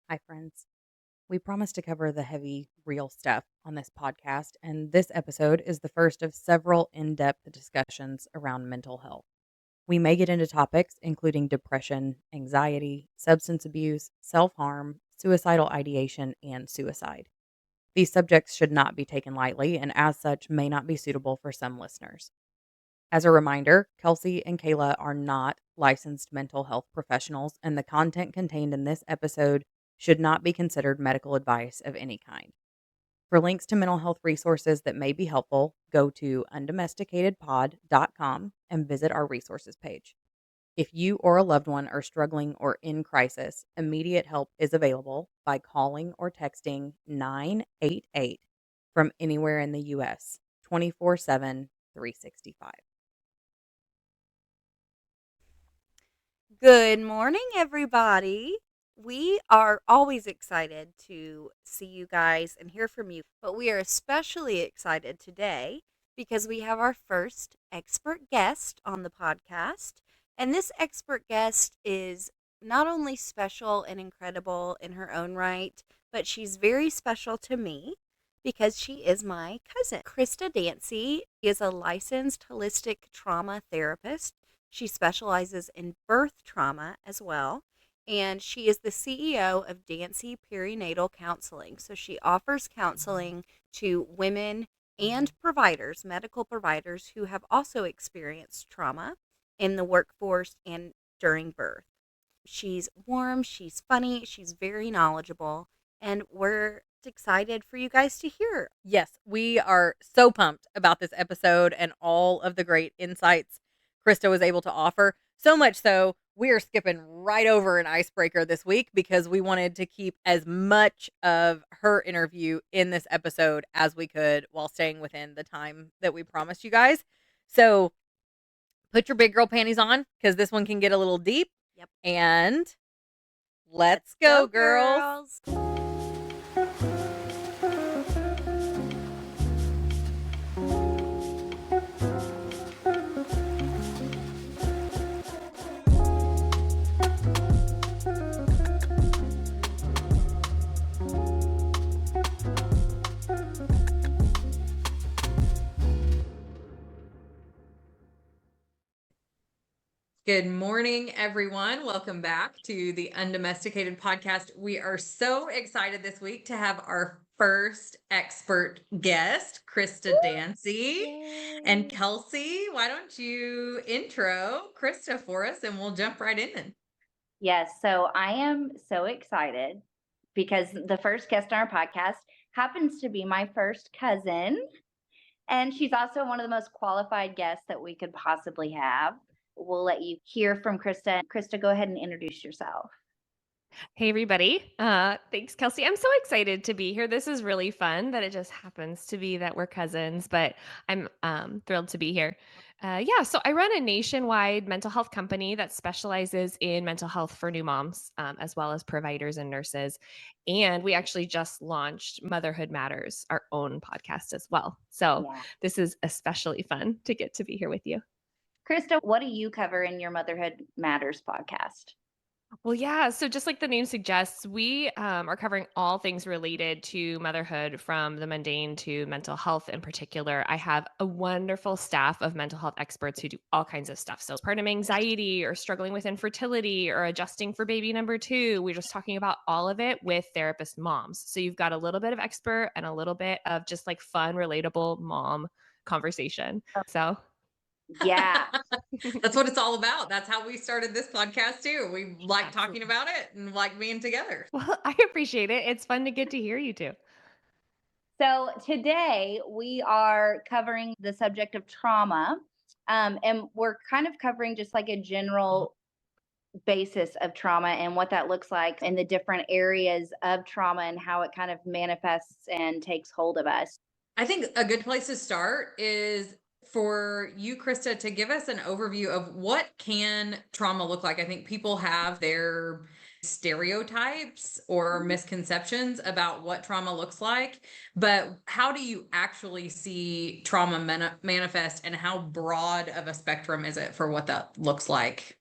Hi, friends. We promise to cover the heavy, real stuff on this podcast, and this episode is the first of several in depth discussions around mental health. We may get into topics including depression, anxiety, substance abuse, self harm, suicidal ideation, and suicide. These subjects should not be taken lightly and, as such, may not be suitable for some listeners. As a reminder, Kelsey and Kayla are not licensed mental health professionals, and the content contained in this episode should not be considered medical advice of any kind. For links to mental health resources that may be helpful, go to undomesticatedpod.com and visit our resources page. If you or a loved one are struggling or in crisis, immediate help is available by calling or texting 988 from anywhere in the U.S. 24/7, 365. Good morning, everybody. We are always excited to see you guys and hear from you, but we are especially excited today because we have our first expert guest on the podcast. And this expert guest is not only special and incredible in her own right, but she's very special to me because she is my cousin. Krysta Dancy is a licensed holistic trauma therapist. She specializes in birth trauma as well, and she is the CEO of Dancy Perinatal Counseling. So she offers counseling to women and providers, medical providers who have also experienced trauma in the workforce and during birth. She's warm, she's funny, she's very knowledgeable, and we're excited for you guys to hear. Yes, we are so pumped about this episode and all of the great insights Krista was able to offer. So much so, we are skipping right over an icebreaker this week because we wanted to keep as much of her interview in this episode as we could while staying within the time that we promised you guys. So put your big girl panties on because this one can get a little deep. Yep. And let's go, girls. Good morning, everyone. Welcome back to the Undomesticated podcast. We are so excited this week to have our first expert guest, Krysta Dancy. Yay. And Kelsey, why don't you intro Krysta for us and we'll jump right in. Yes, so I am so excited because the first guest on our podcast happens to be my first cousin. And she's also one of the most qualified guests that we could possibly have. We'll let you hear from Krysta. Krysta, go ahead and introduce yourself. Hey, everybody. Thanks, Kelsey. I'm so excited to be here. This is really fun that it just happens to be that we're cousins, but I'm thrilled to be here. So I run a nationwide mental health company that specializes in mental health for new moms, as well as providers and nurses. And we actually just launched Motherhood Matters, our own podcast as well. So Yeah. this is especially fun to get to be here with you. Krysta, what do you cover in your Motherhood Matters podcast? Well, yeah. So, just like the name suggests, we are covering all things related to motherhood from the mundane to mental health in particular. I have a wonderful staff of mental health experts who do all kinds of stuff. So, postpartum anxiety or struggling with infertility or adjusting for baby number two. We're just talking about all of it with therapist moms. So, you've got a little bit of expert and a little bit of just like fun, relatable mom conversation. So, Yeah. That's what it's all about. That's how we started this podcast too. We like talking about it and like being together. well, I appreciate it. It's fun to get to hear you too. So today we are covering the subject of trauma. And we're kind of covering just like a general basis of trauma and what that looks like in the different areas of trauma and how it kind of manifests and takes hold of us. I think a good place to start is for you, Krista, to give us an overview of what can trauma look like. I think people have their stereotypes or misconceptions about what trauma looks like, but how do you actually see trauma manifest and how broad of a spectrum is it for what that looks like?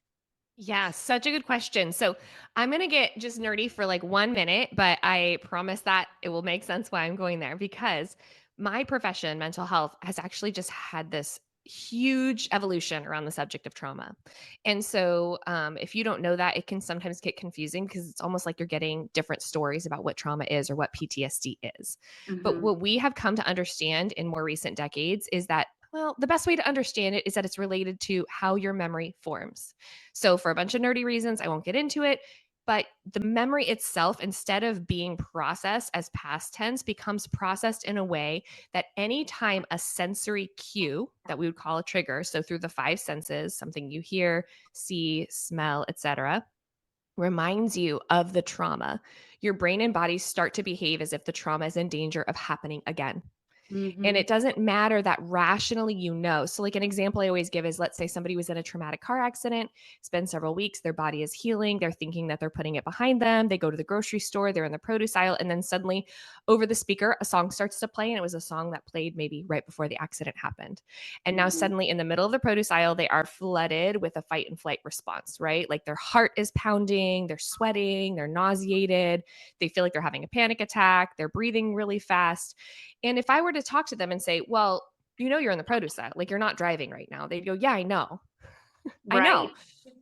Yeah, such a good question. So I'm going to get just nerdy for like 1 minute, but I promise that it will make sense why I'm going there because my profession, mental health, has actually just had this huge evolution around the subject of trauma. And so if you don't know that, it can sometimes get confusing because it's almost like you're getting different stories about what trauma is or what PTSD is. But Hmm. what we have come to understand in more recent decades is that, well, the best way to understand it is that it's related to how your memory forms. So, for a bunch of nerdy reasons, I won't get into it. But the memory itself, instead of being processed as past tense, becomes processed in a way that anytime a sensory cue that we would call a trigger, so through the five senses, something you hear, see, smell, etc., reminds you of the trauma, your brain and body start to behave as if the trauma is in danger of happening again. And Hmm. it doesn't matter that rationally you know. So, like an example I always give is let's say somebody was in a traumatic car accident, it's been several weeks, their body is healing, they're thinking that they're putting it behind them. They go to the grocery store, they're in the produce aisle, and then suddenly over the speaker, a song starts to play. And it was a song that played maybe right before the accident happened. And now, Hmm. suddenly in the middle of the produce aisle, they are flooded with a fight and flight response, right? Like their heart is pounding, they're sweating, they're nauseated, they feel like they're having a panic attack, they're breathing really fast. And if I were to talk to them and say, well, you know, you're in the produce aisle, like you're not driving right now, they'd go, yeah, I know. I know. Right.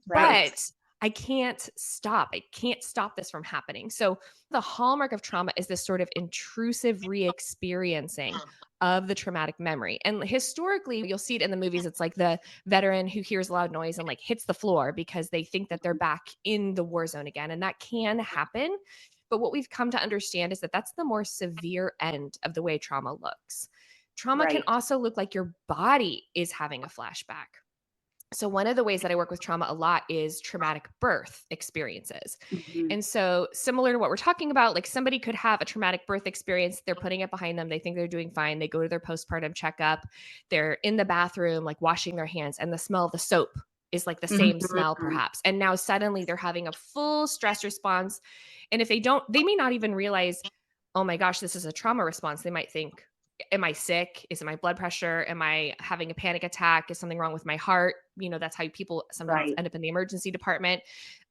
Right. But I can't stop. I can't stop this from happening. So the hallmark of trauma is this sort of intrusive re-experiencing of the traumatic memory. And historically, you'll see it in the movies. It's like the veteran who hears loud noise and like hits the floor because they think that they're back in the war zone again. And that can happen. But what we've come to understand is that that's the more severe end of the way trauma looks. Trauma can Right. also look like your body is having a flashback. So, one of the ways that I work with trauma a lot is traumatic birth experiences. Hmm. And so, similar to what we're talking about, like somebody could have a traumatic birth experience, they're putting it behind them, they think they're doing fine, they go to their postpartum checkup, they're in the bathroom, like washing their hands, and the smell of the soap is like the same smell, Hmm. perhaps. And now suddenly they're having a full stress response. And if they don't, they may not even realize, oh my gosh, this is a trauma response. They might think, am I sick? Is it my blood pressure? Am I having a panic attack? Is something wrong with my heart? You know, that's how people sometimes Right. end up in the emergency department.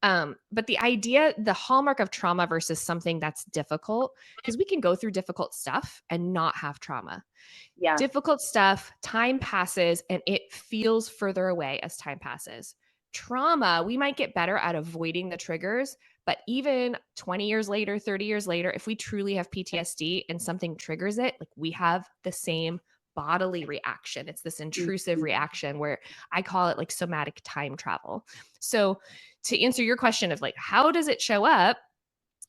But the idea, the hallmark of trauma versus something that's difficult, because we can go through difficult stuff and not have trauma. Yeah. Difficult stuff, time passes and it feels further away as time passes. Trauma, we might get better at avoiding the triggers, but even 20 years later, 30 years later, if we truly have PTSD and something triggers it, like we have the same bodily reaction. It's this intrusive Mhm. reaction where I call it like somatic time travel. So, to answer your question of like, how does it show up?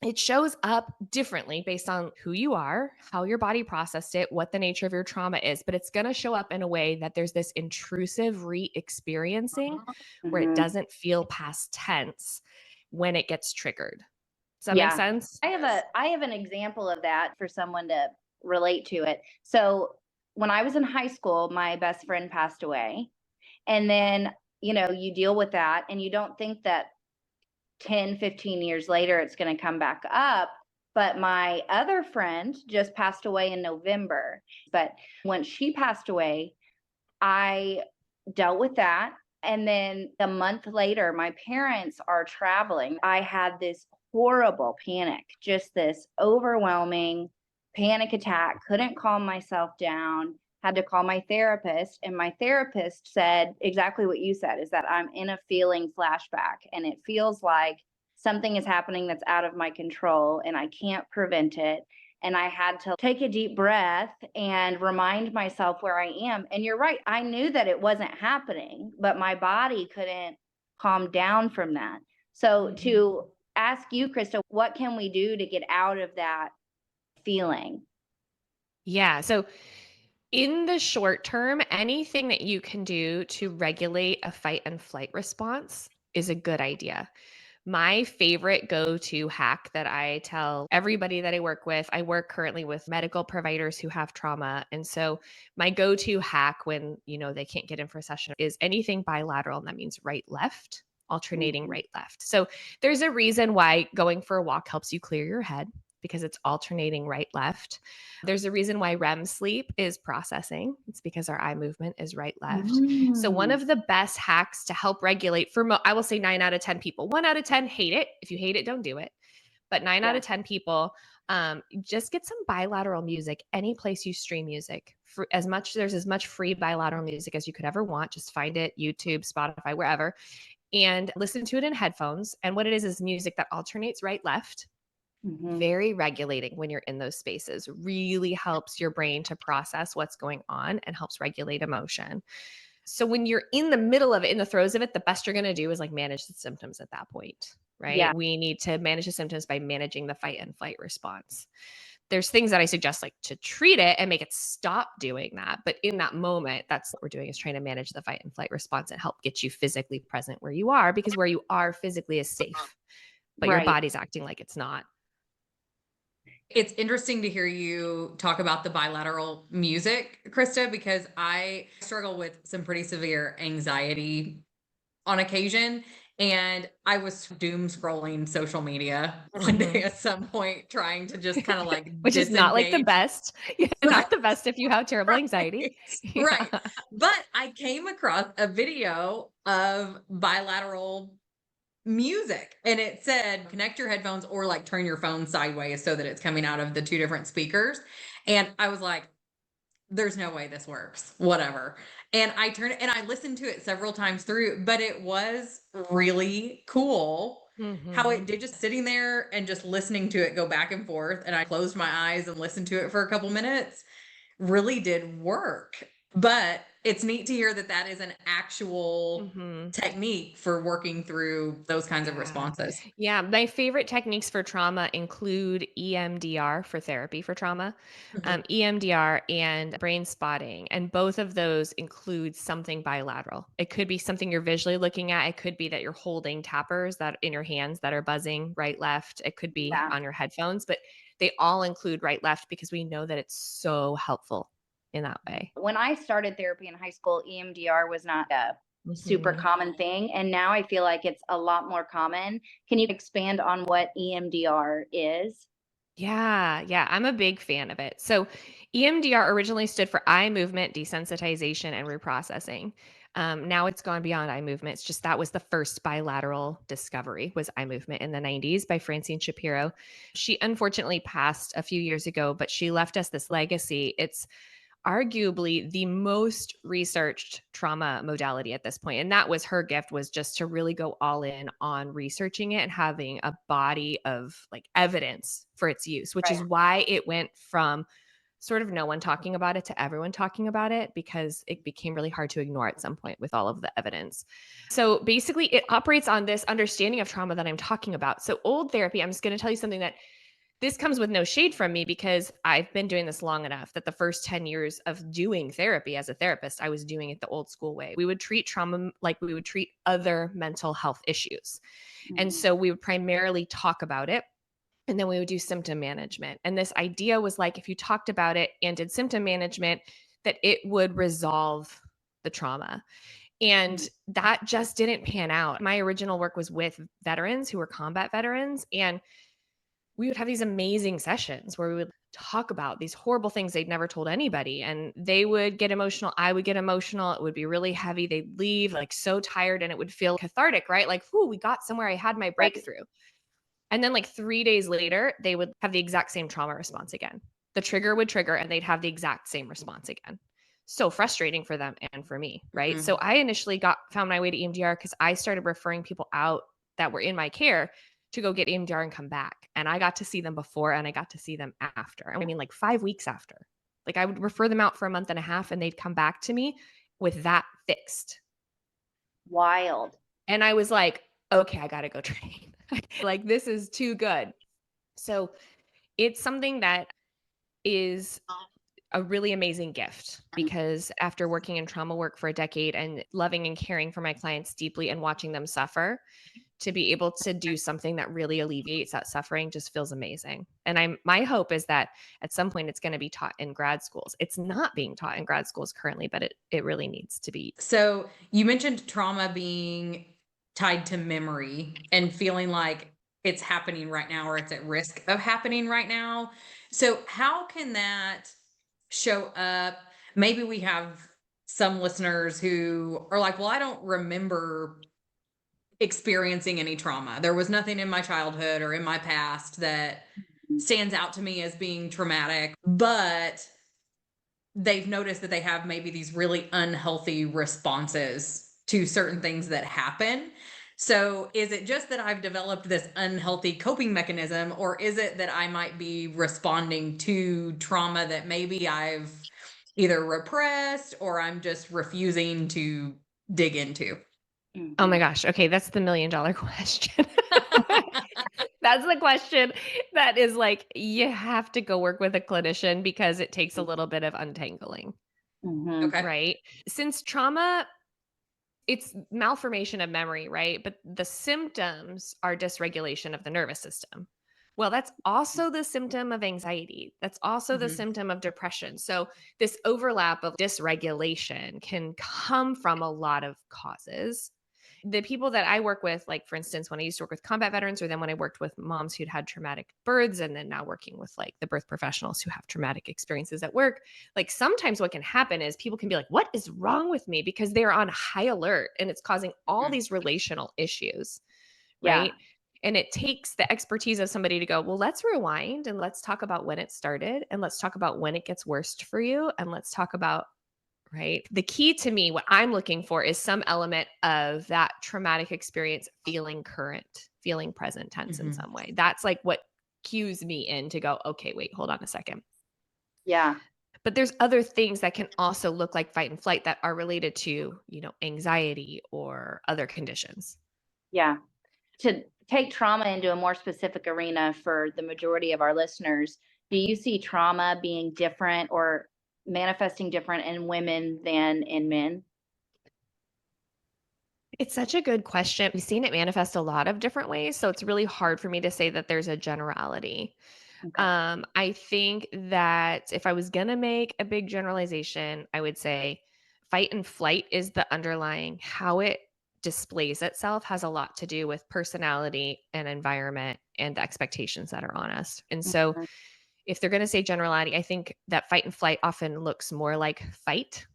It shows up differently based on who you are, how your body processed it, what the nature of your trauma is, but it's going to show up in a way that there's this intrusive re experiencing where it Mhm. doesn't feel past tense when it gets triggered. Does that make Yeah. sense? I have an example of that for someone to relate to it. So when I was in high school, my best friend passed away. And then, you deal with that and you don't think that 10, 15 years later it's going to come back up. But my other friend just passed away in November. But when she passed away, I dealt with that. And then a month later, my parents are traveling. I had this horrible panic, just this overwhelming panic attack, couldn't calm myself down, had to call my therapist. And my therapist said exactly what you said, is that I'm in a feeling flashback and it feels like something is happening that's out of my control and I can't prevent it. And I had to take a deep breath and remind myself where I am. And you're right, I knew that it wasn't happening, but my body couldn't calm down from that. So, Mhm. to ask you, Krista, what can we do to get out of that feeling? Yeah. So, in the short term, anything that you can do to regulate a fight and flight response is a good idea. My favorite go to hack that I tell everybody that I work currently with medical providers who have trauma. And so my go to hack when, they can't get in for a session is anything bilateral. And that means right, left, alternating Mhm. right, left. So there's a reason why going for a walk helps you clear your head. because it's alternating right left. There's a reason why REM sleep is processing. It's because our eye movement is right left. So one of the best hacks to help regulate for I will say 9 out of 10 people. 1 out of 10 hate it. If you hate it, don't do it. But 9 out of 10 people, just get some bilateral music any place you stream music. There's as much free bilateral music as you could ever want. Just find it, YouTube, Spotify, wherever, and listen to it in headphones. And what it is music that alternates right left. Very regulating when you're in those spaces. Really helps your brain to process what's going on and helps regulate emotion. So when you're in the middle of it, in the throes of it, the best you're going to do is like manage the symptoms at that point, right? Yeah. We need to manage the symptoms by managing the fight and flight response. There's things that I suggest like to treat it and make it stop doing that. But in that moment, that's what we're doing, is trying to manage the fight and flight response and help get you physically present where you are, because where you are physically is safe, but your Right. body's acting like it's not. It's interesting to hear you talk about the bilateral music, Krysta, because I struggle with some pretty severe anxiety on occasion. And I was doom scrolling social media one day at some point, trying to just kind of like Which is not like the disengage. best. Not the best if you have terrible anxiety. Right. Yeah. But I came across a video of bilateral music, and it said connect your headphones or like turn your phone sideways so that it's coming out of the two different speakers. And I was like, there's no way this works, whatever. And I turned it and I listened to it several times through, but it was really cool how it did, just sitting there and just listening to it go back and forth. And I closed my eyes and listened to it for a couple minutes, really did work. But it's neat to hear that that is an actual technique for working through those kinds of responses. Yeah, my favorite techniques for trauma include EMDR for therapy for trauma, EMDR and brain spotting. And both of those include something bilateral. It could be something you're visually looking at. It could be that you're holding tappers that in your hands that are buzzing right, left. It could be on your headphones, but they all include right, left, because we know that it's so helpful in that way. When I started therapy in high school, EMDR was not a super common thing. And now I feel like it's a lot more common. Can you expand on what EMDR is? Yeah, I'm a big fan of it. So, EMDR originally stood for eye movement desensitization and reprocessing. Now it's gone beyond eye movement. It's just that was the first bilateral discovery, was eye movement in the 90s by Francine Shapiro. She unfortunately passed a few years ago, but she left us this legacy. It's arguably the most researched trauma modality at this point, and that was her gift, was just to really go all in on researching it and having a body of like evidence for its use, which is why it went from sort of no one talking about it to everyone talking about it, because it became really hard to ignore at some point with all of the evidence. So basically it operates on this understanding of trauma that I'm talking about. So old therapy, I'm just going to tell you something that this comes with no shade from me, because I've been doing this long enough that the first 10 years of doing therapy as a therapist, I was doing it the old school way. We would treat trauma like we would treat other mental health issues. And so we would primarily talk about it, and then we would do symptom management. And this idea was like, if you talked about it and did symptom management, that it would resolve the trauma. And that just didn't pan out. My original work was with veterans who were combat veterans, and we would have these amazing sessions where we would talk about these horrible things they'd never told anybody. And they would get emotional. I would get emotional. It would be really heavy. They'd leave like so tired, and it would feel cathartic, right? Like, whoo, we got somewhere. I had my breakthrough. And then like 3 days later, they would have the exact same trauma response again. The trigger would trigger and they'd have the exact same response again. So frustrating for them and for me, right? So I initially found my way to EMDR because I started referring people out that were in my care to go get EMDR and come back. And I got to see them before and I got to see them after. I mean, like 5 weeks after. Like I would refer them out for a month and a half and they'd come back to me with that fixed. Wild. And I was like, okay, I got to go train. Like, this is too good. So it's something that is a really amazing gift, because after working in trauma work for a decade and loving and caring for my clients deeply and watching them suffer, to be able to do something that really alleviates that suffering just feels amazing. And my hope is that at some point it's going to be taught in grad schools. It's not being taught in grad schools currently, but it really needs to be. So you mentioned trauma being tied to memory and feeling like it's happening right now or it's at risk of happening right now. So, how can that show up? Maybe we have some listeners who are like, well, I don't remember experiencing any trauma. There was nothing in my childhood or in my past that stands out to me as being traumatic, but they've noticed that they have maybe these really unhealthy responses to certain things that happen. So, is it just that I've developed this unhealthy coping mechanism, or is it that I might be responding to trauma that maybe I've either repressed or I'm just refusing to dig into? Oh my Mhm. gosh. Okay, that's the $1,000,000 question. That's the question that is like, you have to go work with a clinician because it takes a little bit of untangling, Mhm. Okay. right? Since trauma, it's malformation of memory, right? But the symptoms are dysregulation of the nervous system. Well, that's also the symptom of anxiety. That's also the Mhm. symptom of depression. So, this overlap of dysregulation can come from a lot of causes. The people that I work with, like for instance, when I used to work with combat veterans, or then when I worked with moms who'd had traumatic births, and then now working with like the birth professionals who have traumatic experiences at work, like sometimes what can happen is people can be like, what is wrong with me? Because they're on high alert and it's causing all Mhm. these relational issues, Yeah. right? And it takes the expertise of somebody to go, well, let's rewind and let's talk about when it started and let's talk about when it gets worse for you. And let's talk about, right? The key to me, what I'm looking for is some element of that traumatic experience feeling current, feeling present tense in Mhm. some way. That's like what cues me in to go, okay, wait, hold on a second. Yeah. But there's other things that can also look like fight and flight that are related to, anxiety or other conditions. Yeah. To take trauma into a more specific arena for the majority of our listeners, do you see trauma being different or manifesting different in women than in men? It's such a good question. We've seen it manifest a lot of different ways, so it's really hard for me to say that there's a generality. Okay. I think that if I was gonna make a big generalization, I would say fight and flight is the underlying how it displays itself has a lot to do with personality and environment and the expectations that are on us. And so Mhm. if they're gonna say generality, I think that fight and flight often looks more like fight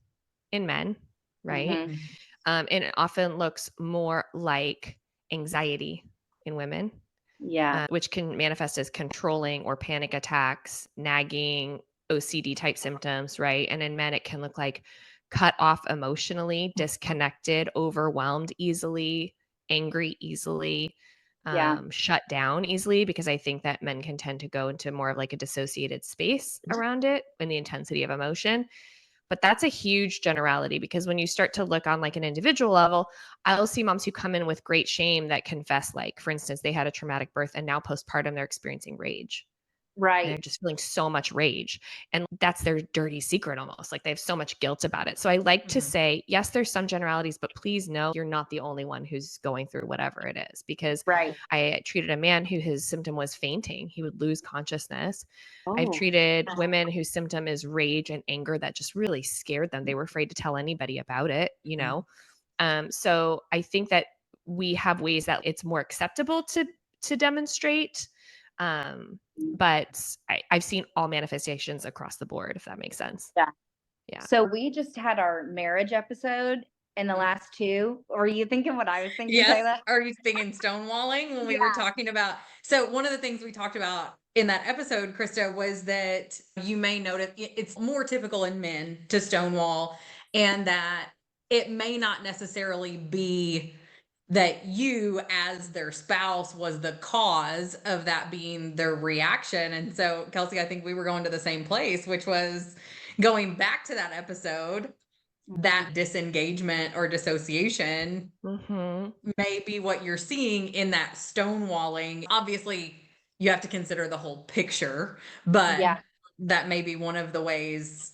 in men, right? Mhm. Mhm. And it often looks more like anxiety in women, Yeah. which can manifest as controlling or panic attacks, nagging, OCD type symptoms, right? And in men, it can look like cut off emotionally, disconnected, overwhelmed easily, angry easily, Yeah. shut down easily, because I think that men can tend to go into more of like a dissociated space around it and the intensity of emotion. But that's a huge generality because when you start to look on like an individual level, I'll see moms who come in with great shame that confess, like, for instance, they had a traumatic birth and now postpartum they're experiencing rage. And they're Right. just feeling so much rage. And that's their dirty secret almost. Like they have so much guilt about it. So I like to Mhm. say, yes, there's some generalities, but please know you're not the only one who's going through whatever it is. Because Right. I treated a man who his symptom was fainting. He would lose consciousness. I've Oh. treated women whose symptom is rage and anger that just really scared them. They were afraid to tell anybody about it. So I think that we have ways that it's more acceptable to demonstrate. Um, but I've seen all manifestations across the board, if that makes sense. Yeah. Yeah. So we just had our marriage episode in the Mhm. last two. Were you thinking what I was thinking, Yes. Taylor? Are you thinking stonewalling when we were Yeah. talking about? So, one of the things we talked about in that episode, Krista, was that you may notice it's more typical in men to stonewall, and that it may not necessarily be that you, as their spouse, was the cause of that being their reaction. And so, Kelsey, I think we were going to the same place, which was going back to that episode, Mhm. that disengagement or dissociation Hmm. may be what you're seeing in that stonewalling. Obviously, you have to consider the whole picture, but Yeah. that may be one of the ways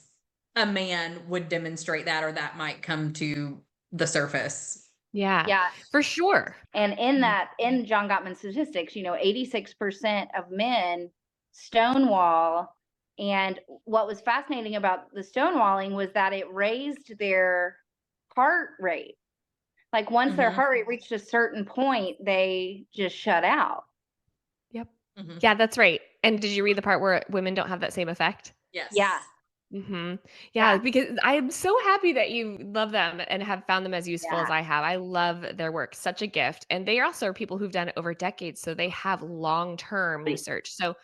a man would demonstrate that, or that might come to the surface. Yeah, Yeah. for sure. And in John Gottman statistics, 86% of men stonewall. And what was fascinating about the stonewalling was that it raised their heart rate. Like once their Mhm. heart rate reached a certain point, they just shut out. Yep. Mhm. Yeah, that's right. And did you read the part where women don't have that same effect? Yes. Yeah. Mhm. Yeah, Yeah. because I'm so happy that you love them and have found them as useful Yeah. as I have. I love their work, such a gift. And they also are people who've done it over decades, so they have long-term research. So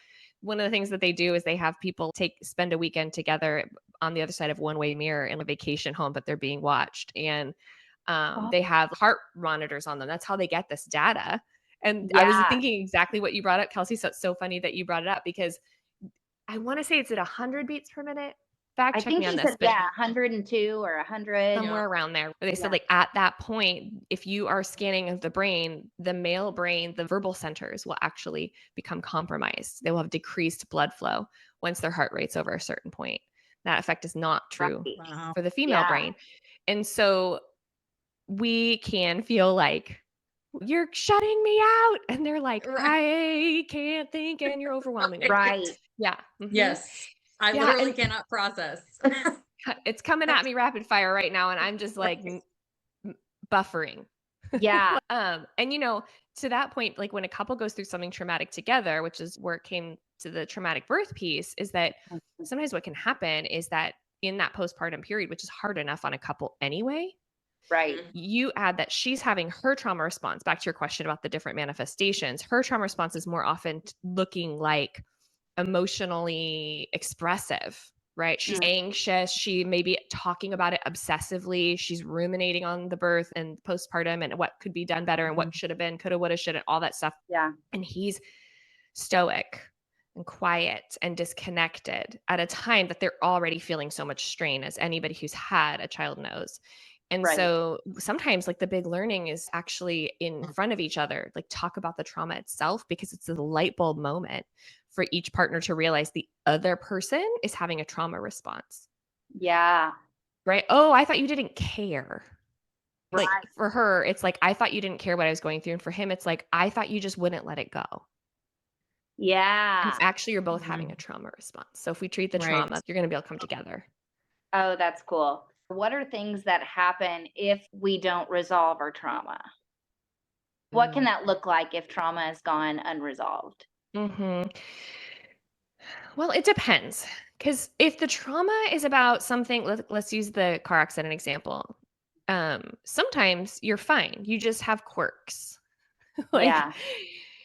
one of the things that they do is they have people spend a weekend together on the other side of one-way mirror in a vacation home, but they're being watched. And Oh, they have heart monitors on them. That's how they get this data. And I was yeah. thinking exactly what you brought up, Kelsey. So it's so funny that you brought it up because I want to say it's at 100 beats per minute. Fact I check think me on she this, said, but 102 or 100. Yeah. somewhere around there. Where they said Yeah. like at that point, if you are scanning of the brain, the male brain, the verbal centers will actually become compromised. They will have decreased blood flow once their heart rate's over a certain point. That effect is not true Right. Wow. for the female Yeah. brain. And so we can feel like you're shutting me out. And they're like, Right. I can't think and you're overwhelming me. Right. Yeah. Mhm. Yes. I Yeah. literally And cannot process. it's coming at me rapid fire right now. And I'm just like buffering. Yeah. And to that point, like when a couple goes through something traumatic together, which is where it came to the traumatic birth piece, is that sometimes what can happen is that in that postpartum period, which is hard enough on a couple anyway, Right. you add that she's having her trauma response. Back to your question about the different manifestations, her trauma response is more often looking like emotionally expressive, right? She's Mm. anxious. She may be talking about it obsessively. She's ruminating on the birth and postpartum and what could be done better and what should have been, coulda, woulda, shoulda, all that stuff. Yeah. And he's stoic and quiet and disconnected at a time that they're already feeling so much strain, as anybody who's had a child knows. And Right. so sometimes, like, the big learning is actually in front of each other, like, talk about the trauma itself, because it's a light bulb moment for each partner to realize the other person is having a trauma response, Yeah. right? Oh, I thought you didn't care. Like, Right. for her, it's like, I thought you didn't care what I was going through. And for him, it's like, I thought you just wouldn't let it go. And Yeah. actually, you're both having Mhm. a trauma response. So if we treat the Right. trauma, you're going to be able to come together. Oh, that's cool. What are things that happen if we don't resolve our trauma? What can Mm. that look like if trauma has gone unresolved? Mhm. Well, it depends. Because if the trauma is about something, let's use the car accident example. Sometimes you're fine. You just have quirks. Like, Yeah.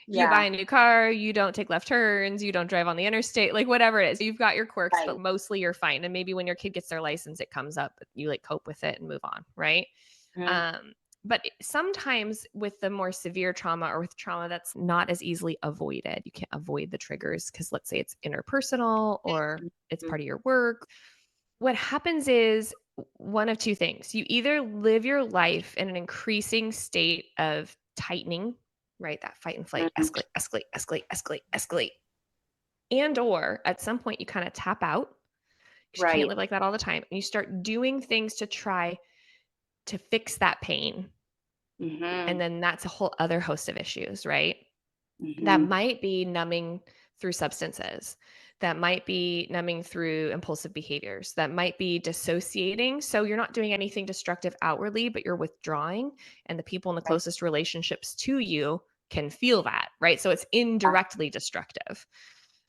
you buy Yeah. a new car, you don't take left turns, you don't drive on the interstate, like whatever it is. You've got your quirks, Right. but mostly you're fine. And maybe when your kid gets their license, it comes up, but you like cope with it and move on, right? Mhm. But sometimes with the more severe trauma or with trauma that's not as easily avoided, you can't avoid the triggers because let's say it's interpersonal or it's Mhm. part of your work. What happens is one of two things. You either live your life in an increasing state of tightening, right? That fight and flight, Mhm. escalate, escalate, escalate, escalate, escalate. And or at some point you kind of tap out because you can't Right. live like that all the time. And you start doing things to try to fix that pain. And Mhm. then that's a whole other host of issues, right? That Mhm. might be numbing through substances. That might be numbing through impulsive behaviors. That might be dissociating. So you're not doing anything destructive outwardly, but you're withdrawing. And the people in the Right. closest relationships to you can feel that, right? So it's Yeah. indirectly destructive.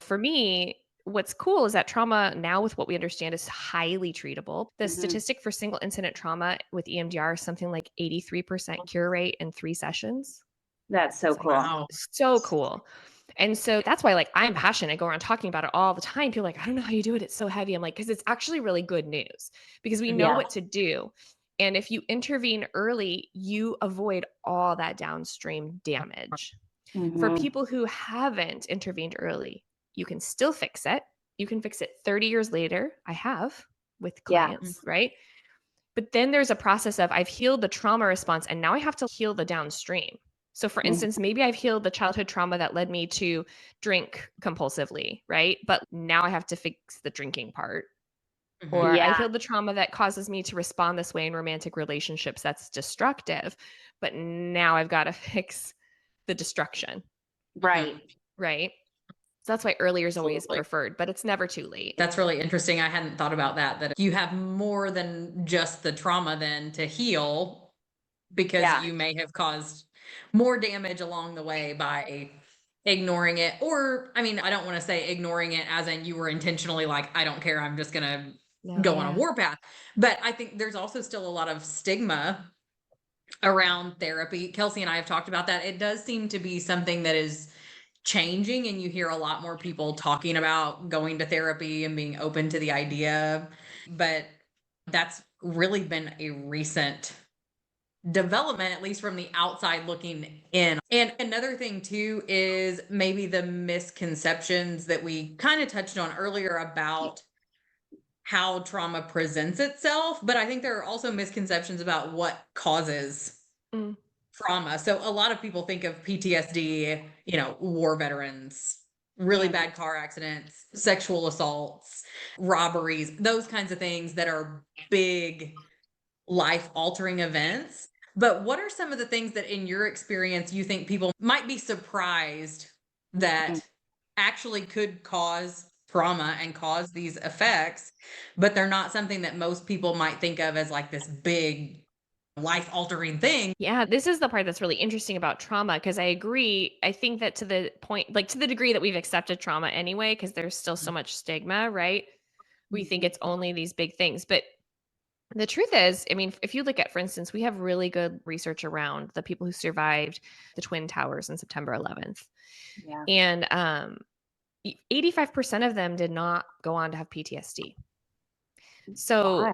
For me, what's cool is that trauma now, with what we understand, is highly treatable. The Mhm. statistic for single incident trauma with EMDR is something like 83% cure rate in 3 sessions. That's so It's like cool. Wow. so cool. And so that's why, like, I'm passionate. I go around talking about it all the time. People are like, I don't know how you do it. It's so heavy. I'm like, because it's actually really good news because we know Yeah. what to do. And if you intervene early, you avoid all that downstream damage. For Mhm. people who haven't intervened early, you can still fix it. You can fix it 30 years later. I have with Yeah. clients, right? But then there's a process of I've healed the trauma response and now I have to heal the downstream. So, for Mhm. instance, maybe I've healed the childhood trauma that led me to drink compulsively, right? But now I have to fix the drinking part. Mhm. Or I Yeah. healed the trauma that causes me to respond this way in romantic relationships that's destructive. But now I've got to fix the destruction, Right. right? So that's why earlier is always Absolutely. preferred, but it's never too late. That's really interesting. I hadn't thought about that you have more than just the trauma then to heal because Yeah. you may have caused more damage along the way by ignoring it. Or, I mean, I don't want to say ignoring it as in you were intentionally like, I don't care, I'm just going to No, go on a yeah. warpath. But I think there's also still a lot of stigma around therapy. Kelsey and I have talked about that. It does seem to be something that is changing, and you hear a lot more people talking about going to therapy and being open to the idea. But that's really been a recent development, at least from the outside looking in. And another thing, too, is maybe the misconceptions that we kind of touched on earlier about how trauma presents itself. But I think there are also misconceptions about what causes Mm, trauma. So a lot of people think of PTSD, war veterans, really Mhm. bad car accidents, sexual assaults, robberies, those kinds of things that are big life altering events. But what are some of the things that in your experience you think people might be surprised Mhm. that actually could cause trauma and cause these effects, but they're not something that most people might think of as like this big life altering thing? yeah, this is the part that's really interesting about trauma because I agree. I think that to the point, like to the degree that we've accepted trauma anyway, because there's still so much stigma, right? We think Mhm. it's only these big things. But the truth is, I mean, if you look at, for instance, we have really good research around the people who survived the Twin Towers on September 11th. Yeah. And 85% of them did not go on to have PTSD. Why?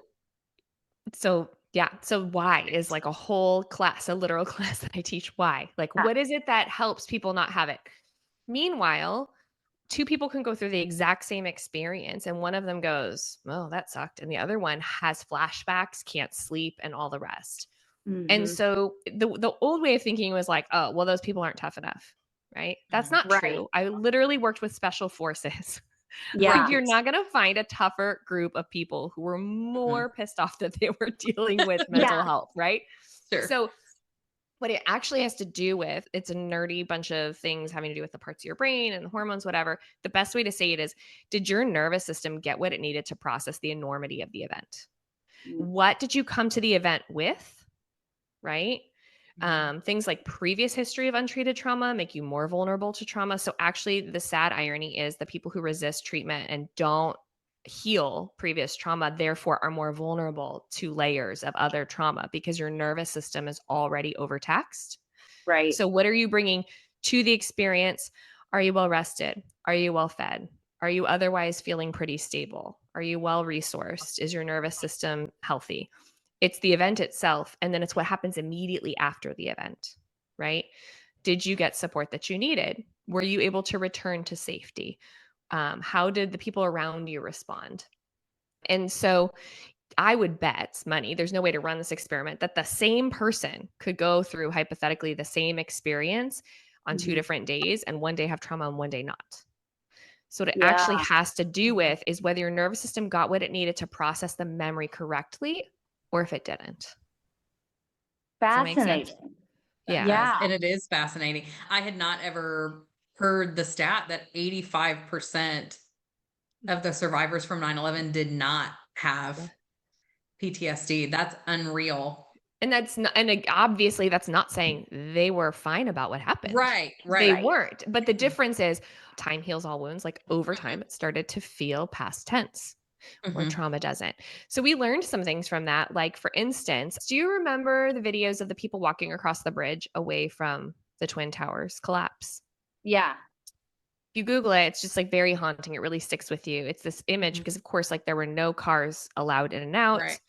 So yeah. So why is like a whole class, a literal class that I teach. Why? Like, Yeah. what is it that helps people not have it? Meanwhile, two people can go through the exact same experience, and one of them goes, "Oh, that sucked," and the other one has flashbacks, can't sleep, and all the rest. And Mhm. so the old way of thinking was like, "Oh, well, those people aren't tough enough." Right? That's Mhm. not Right. true. I literally worked with special forces. Like, Yeah. you're Right. not gonna find a tougher group of people who were Mhm. more pissed off that they were dealing with mental Yeah. health, right? Sure. So, what it actually has to do with, it's a nerdy bunch of things having to do with the parts of your brain and the hormones, whatever. The best way to say it is, did your nervous system get what it needed to process the enormity of the event? Mm. What did you come to the event with, right? Mhm. Things like previous history of untreated trauma make you more vulnerable to trauma. So, actually, the sad irony is the people who resist treatment and don't heal previous trauma, therefore, are more vulnerable to layers of other trauma because your nervous system is already overtaxed. Right. So, what are you bringing to the experience? Are you well rested? Are you well fed? Are you otherwise feeling pretty stable? Are you well resourced? Is your nervous system healthy? It's the event itself, and then it's what happens immediately after the event, right? Did you get support that you needed? Were you able to return to safety? How did the people around you respond? And so I would bet money, there's no way to run this experiment, that the same person could go through hypothetically the same experience on two Mhm. different days and one day have trauma and one day not. So, what it Yeah. actually has to do with is whether your nervous system got what it needed to process the memory correctly or if it didn't. Does that make sense? Fascinating. That Yeah. does. Yeah. And it is fascinating. I had not ever heard the stat that 85% of the survivors from 9/11 did not Yeah. have PTSD. That's unreal. And that's not, and obviously that's not saying they were fine about what happened. Right, They right. Right. weren't. But the Mhm, difference is time heals all wounds. Like over mhm, time, it started to feel past tense where mhm. trauma doesn't. So we learned some things from that. Like, for instance, do you remember the videos of the people walking across the bridge away from the Twin Towers collapse? Yeah. If you Google it, it's just like very haunting. It really sticks with you. It's this image Mhm. because, of course, like there were no cars allowed in and out. Right.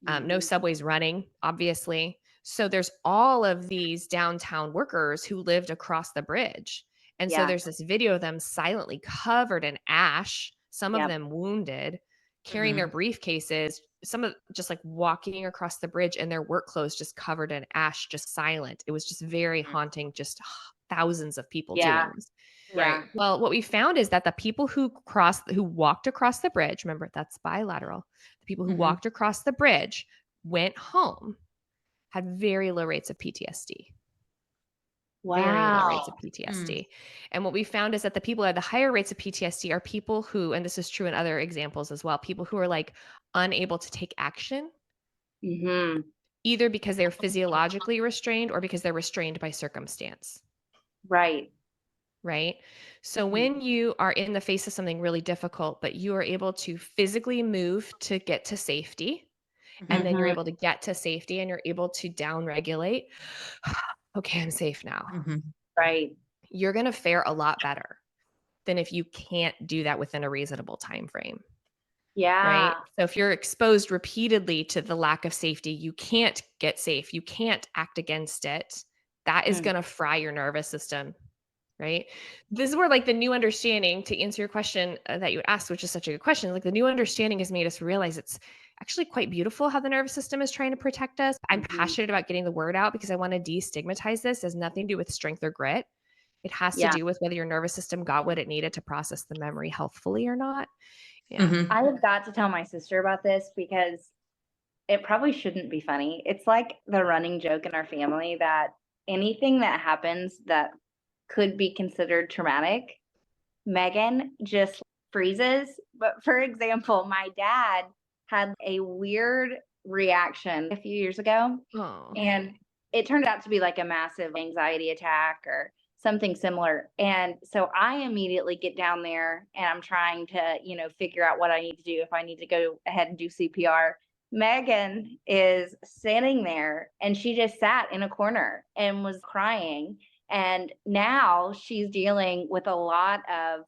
No Mhm. subways running, obviously. So there's all of these downtown workers who lived across the bridge. And so Yeah. there's this video of them silently covered in ash, some of Yep. them wounded, carrying their Mhm, briefcases, some of just like walking across the bridge in their work clothes, just covered in ash, just silent. It was just very mhm. haunting, just thousands of people Yeah. doing this. Right. Yeah. Well, what we found is that the people who walked across the bridge, remember that's bilateral. The people who Mhm, walked across the bridge went home had very low rates of PTSD. Very low rates of Wow. mm, PTSD. And what we found is that the people who had the higher rates of PTSD are people who, and this is true in other examples as well, people who are like unable to take action, Mhm. either because they're physiologically restrained or because they're restrained by circumstance. Right. right? So Mhm. when you are in the face of something really difficult, but you are able to physically move to get to safety, and Mhm. then you're Mhm. able to get to safety and you're able to down regulate, okay, I'm safe now. Mhm. Right. You're going to fare a lot better than if you can't do that within a reasonable time frame. Right? Yeah. So if you're exposed repeatedly to the lack of safety, you can't get safe, you can't act against it. That is Mm. going to fry your nervous system, right? This is where like the new understanding to answer your question that you asked, which is such a good question. Like the new understanding has made us realize it's actually quite beautiful how the nervous system is trying to protect us. I'm Mhm. passionate about getting the word out because I want to destigmatize this. It has nothing to do with strength or grit. It has to Yeah. do with whether your nervous system got what it needed to process the memory healthfully or not. Yeah. Mhm. I have got to tell my sister about this because it probably shouldn't be funny. It's like the running joke in our family that anything that happens that could be considered traumatic, Megan just freezes. But for example, my dad had a weird reaction a few years ago, Oh. and it turned out to be like a massive anxiety attack or something similar. And so I immediately get down there and I'm trying to, figure out what I need to do, if I need to go ahead and do CPR. Megan is sitting there and she just sat in a corner and was crying. And now she's dealing with a lot of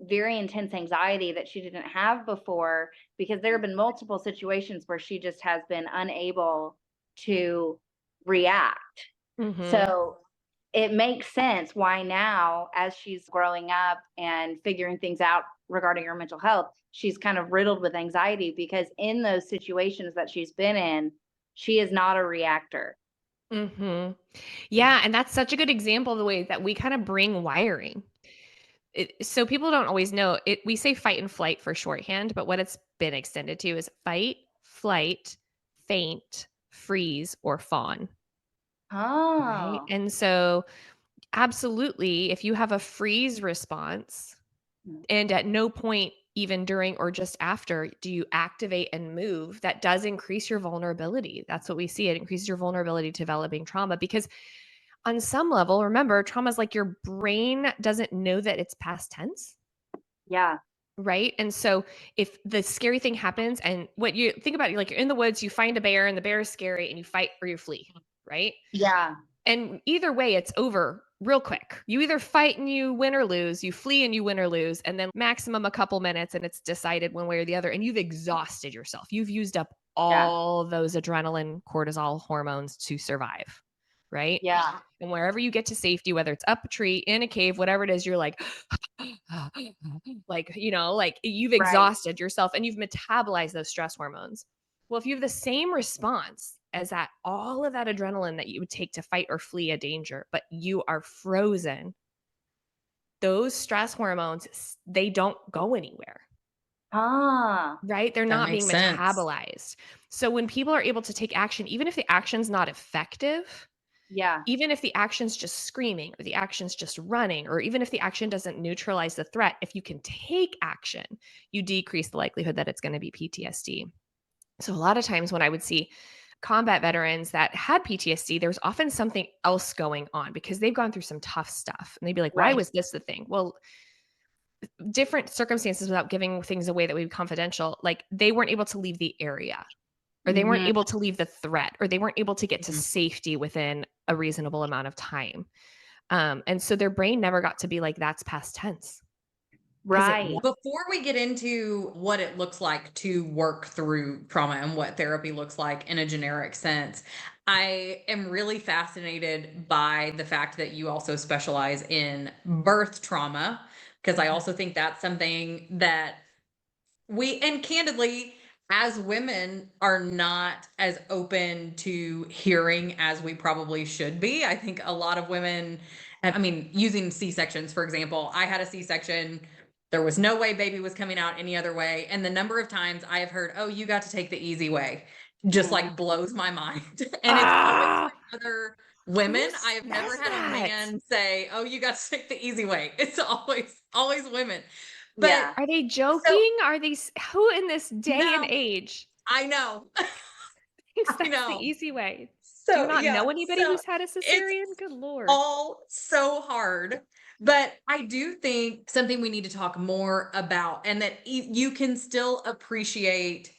very intense anxiety that she didn't have before, because there have been multiple situations where she just has been unable to react. Mhm. So it makes sense why now, as she's growing up and figuring things out regarding her mental health, she's kind of riddled with anxiety, because in those situations that she's been in, she is not a reactor. Mhm. Yeah, and that's such a good example of the way that we kind of bring wiring. So people don't always know it. We say fight and flight for shorthand, but what it's been extended to is fight, flight, faint, freeze, or fawn. Right. Oh. And so, absolutely, if you have a freeze response, and at no point, even during or just after, do you activate and move, that does increase your vulnerability. That's what we see. It increases your vulnerability to developing trauma because, on some level, remember, trauma is like your brain doesn't know that it's past tense. Yeah. Right. And so if the scary thing happens and what you think about, like you're in the woods, you find a bear and the bear is scary and you fight or you flee. Right. Yeah. And either way, it's over real quick. You either fight and you win or lose, you flee and you win or lose, and then maximum a couple minutes and it's decided one way or the other. And you've exhausted yourself. You've used up Yeah. all those adrenaline, cortisol hormones to survive. Right. Yeah. And wherever you get to safety, whether it's up a tree, in a cave, whatever it is, you're like, like you've Right. exhausted yourself and you've metabolized those stress hormones. Well, if you have the same response as that, all of that adrenaline that you would take to fight or flee a danger, but you are frozen, those stress hormones, they don't go anywhere. Ah. Right? They're That not makes being sense. metabolized. So when people are able to take action, even if the action's not effective, Yeah. even if the action's just screaming or the action's just running, or even if the action doesn't neutralize the threat, if you can take action, you decrease the likelihood that it's going to be PTSD. So a lot of times when I would see combat veterans that had PTSD, there was often something else going on because they've gone through some tough stuff. And they'd be like, why Right. was this the thing? Well, different circumstances, without giving things away that would be confidential, like they weren't able to leave the area, or they weren't Mhm. able to leave the threat, or they weren't able to get to Mhm. safety within a reasonable amount of time. And so their brain never got to be like, that's past tense because it Right. Before we get into what it looks like to work through trauma and what therapy looks like in a generic sense, I am really fascinated by the fact that you also specialize in birth trauma, because I Mhm. also think that's something that and candidly, as women, are not as open to hearing as we probably should be. I think a lot of women, I mean, using C-sections, for example, I had a C-section. There was no way baby was coming out any other way. And the number of times I have heard, oh, you got to take the easy way, just Mhm. like blows my mind. And it's always ah, from other who women. I have never says had a that? man say, oh, you got to take the easy way. It's always women. But Yeah. Are they so joking? Are they who in this day and no, age I know. thinks I that's the know. easy way? Do you So not yeah, know anybody so who's had a it's cesarean? Good lord. all so hard. But I do think something we need to talk more about, and that you can still appreciate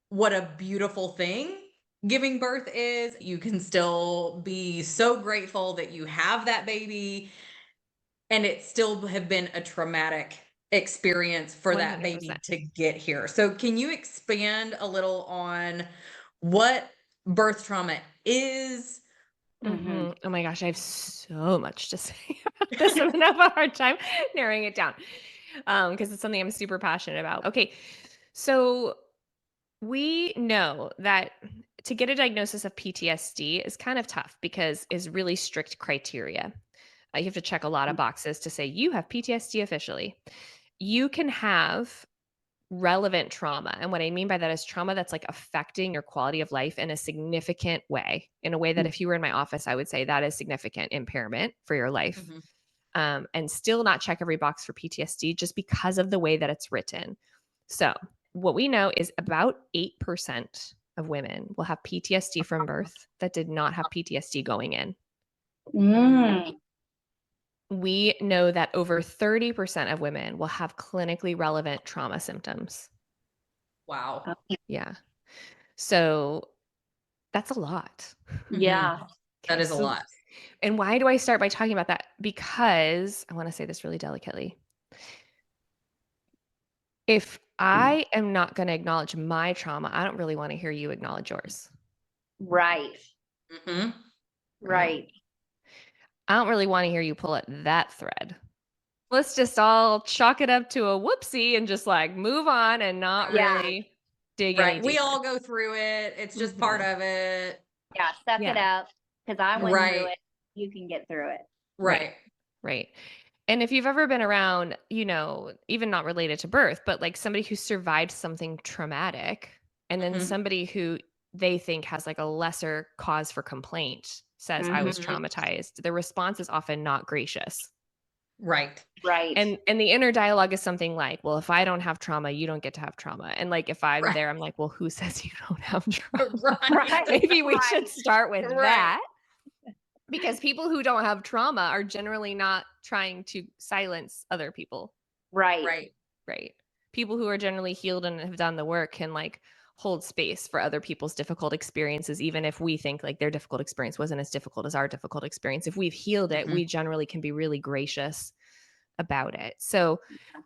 what a beautiful thing giving birth is. You can still be so grateful that you have that baby, and it still have been a traumatic experience for that baby 100%. to get here. So can you expand a little on what birth trauma is? Oh my gosh, I have so much to say about this. I'm gonna have a hard time narrowing it down because it's something I'm super passionate about. Okay, so we know that to get a diagnosis of PTSD is kind of tough because it's really strict criteria. You have to check a lot of boxes to say you have PTSD officially. You can have relevant trauma. And what I mean by that is trauma that's like affecting your quality of life in a significant way, in a way that if you were in my office, I would say that is significant impairment for your life. Mhm. And still not check every box for PTSD just because of the way that it's written. So, what we know is about 8% of women will have PTSD from birth that did not have PTSD going in. Mm. We know that over 30% of women will have clinically relevant trauma symptoms. Wow. Yeah. So that's a lot. Yeah. That Okay. is a So, lot. and why do I start by talking about that? Because I want to say this really delicately. If I am not going to acknowledge my trauma, I don't really want to hear you acknowledge yours. Right. Mhm. Right. Right. I don't really want to hear you pull at that thread. Let's just all chalk it up to a whoopsie and just like move on and not Yeah. really dig any Right. We deeper. all go through it. It's just part Mhm. of it. Yeah. Suck it Yeah. up because I went through Right. it. You can get through it. Right. Right. Right. And if you've ever been around, even not related to birth, but like somebody who survived something traumatic, and then Mhm. somebody who they think has like a lesser cause for complaint says, I was Mhm. traumatized, the response is often not gracious. Right. Right. And the inner dialogue is something like, well, if I don't have trauma, you don't get to have trauma. And like if I'm Right. there, I'm like, well, who says you don't have trauma? Right. Maybe we Right. should start with Right. that. Because people who don't have trauma are generally not trying to silence other people, Right. Right. right? People who are generally healed and have done the work can like hold space for other people's difficult experiences, even if we think like their difficult experience wasn't as difficult as our difficult experience. If we've healed it, Mhm. we generally can be really gracious about it. So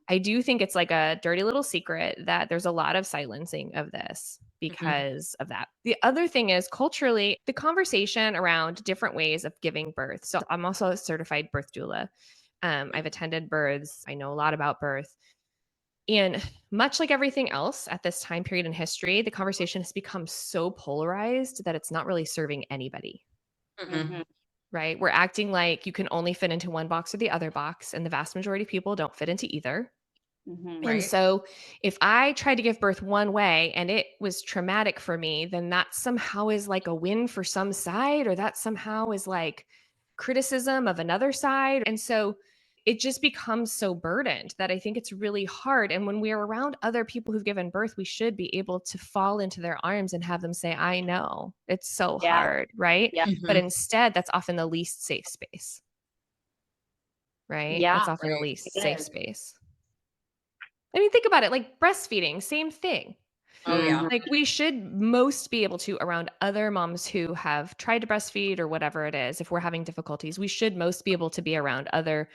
I do think it's like a dirty little secret that there's a lot of silencing of this Mhm. because of that. The other thing is culturally, the conversation around different ways of giving birth. So I'm also a certified birth doula. I've attended births. I know a lot about birth. And much like everything else at this time period in history, the conversation has become so polarized that it's not really serving anybody. Mhm. Right? We're acting like you can only fit into one box or the other box, and the vast majority of people don't fit into either. And Right. so, if I tried to give birth one way and it was traumatic for me, then that somehow is like a win for some side, or that somehow is like criticism of another side. And so, it just becomes so burdened that I think it's really hard. And when we're around other people who've given birth, we should be able to fall into their arms and have them say, I know it's so Yeah. hard. Right. Yeah. But Mhm. instead, that's often the least safe space. Right. That's Yeah. often the Right. least safe It is. space. I mean, think about it, like breastfeeding, same thing. Oh yeah. Like we should most be able to around other moms who have tried to breastfeed or whatever it is, if we're having difficulties, we should most be able to be around other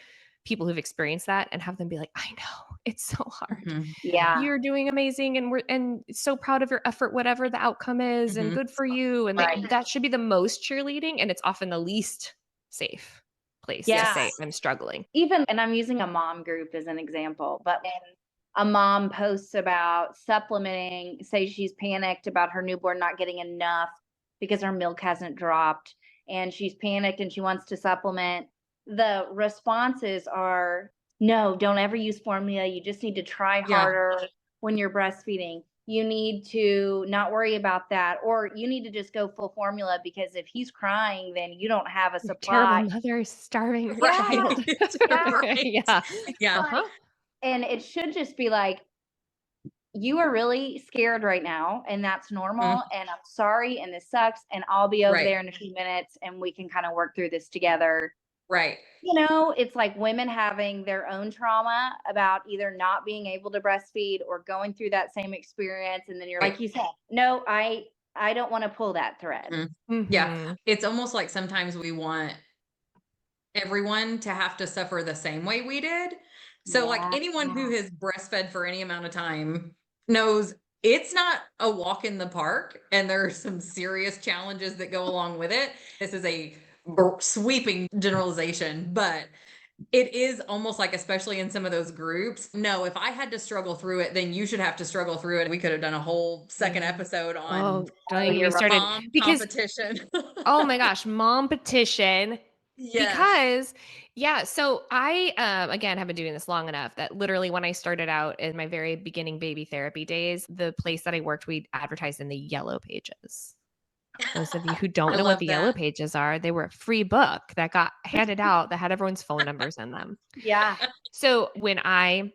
people who've experienced that and have them be like, I know it's so hard. Mhm. Yeah. You're doing amazing and we're and so proud of your effort, whatever the outcome is, and Mhm. good for you. And Right. that should be the most cheerleading, and it's often the least safe place to Yeah. say Yes. I'm struggling. Even, and I'm using a mom group as an example, but when a mom posts about supplementing, say she's panicked about her newborn not getting enough because her milk hasn't dropped and she's panicked and she wants to supplement, the responses are, no, don't ever use formula. You just need to try Yeah. harder when you're breastfeeding. You need to not worry about that. Or you need to just go full formula because if he's crying, then you don't have a You're a terrible supply. mother starving your Yeah. child. Yeah. Right. Yeah. Yeah. Uh-huh. And it should just be like, you are really scared right now, and that's Mhm. normal. And I'm sorry, and this sucks. And I'll be over Right. there in a few minutes, and we can kind of work through this together. Right. It's like women having their own trauma about either not being able to breastfeed or going through that same experience. And then you're like Right. you said, no, I don't want to pull that thread. Mhm. Yeah. Mm-hmm. It's almost like sometimes we want everyone to have to suffer the same way we did. So, like, Yeah. anyone who has breastfed for any amount of time knows it's not a walk in the park, and there are some serious challenges that go along with it. This is a sweeping generalization, but it is almost like, especially in some of those groups, no, if I had to struggle through it, then you should have to struggle through it. We could have done a whole second episode on Oh, don't Oh, even get me you're right. started. mom Because, competition. oh my gosh, mom petition. Yes. Because, yeah, so I, again, have been doing this long enough that literally when I started out in my very beginning baby therapy days, the place that I worked, we advertised in the yellow pages. Those of you who don't I know what love the yellow that. pages are, they were a free book that got handed out that had everyone's phone numbers in them. Yeah. So when I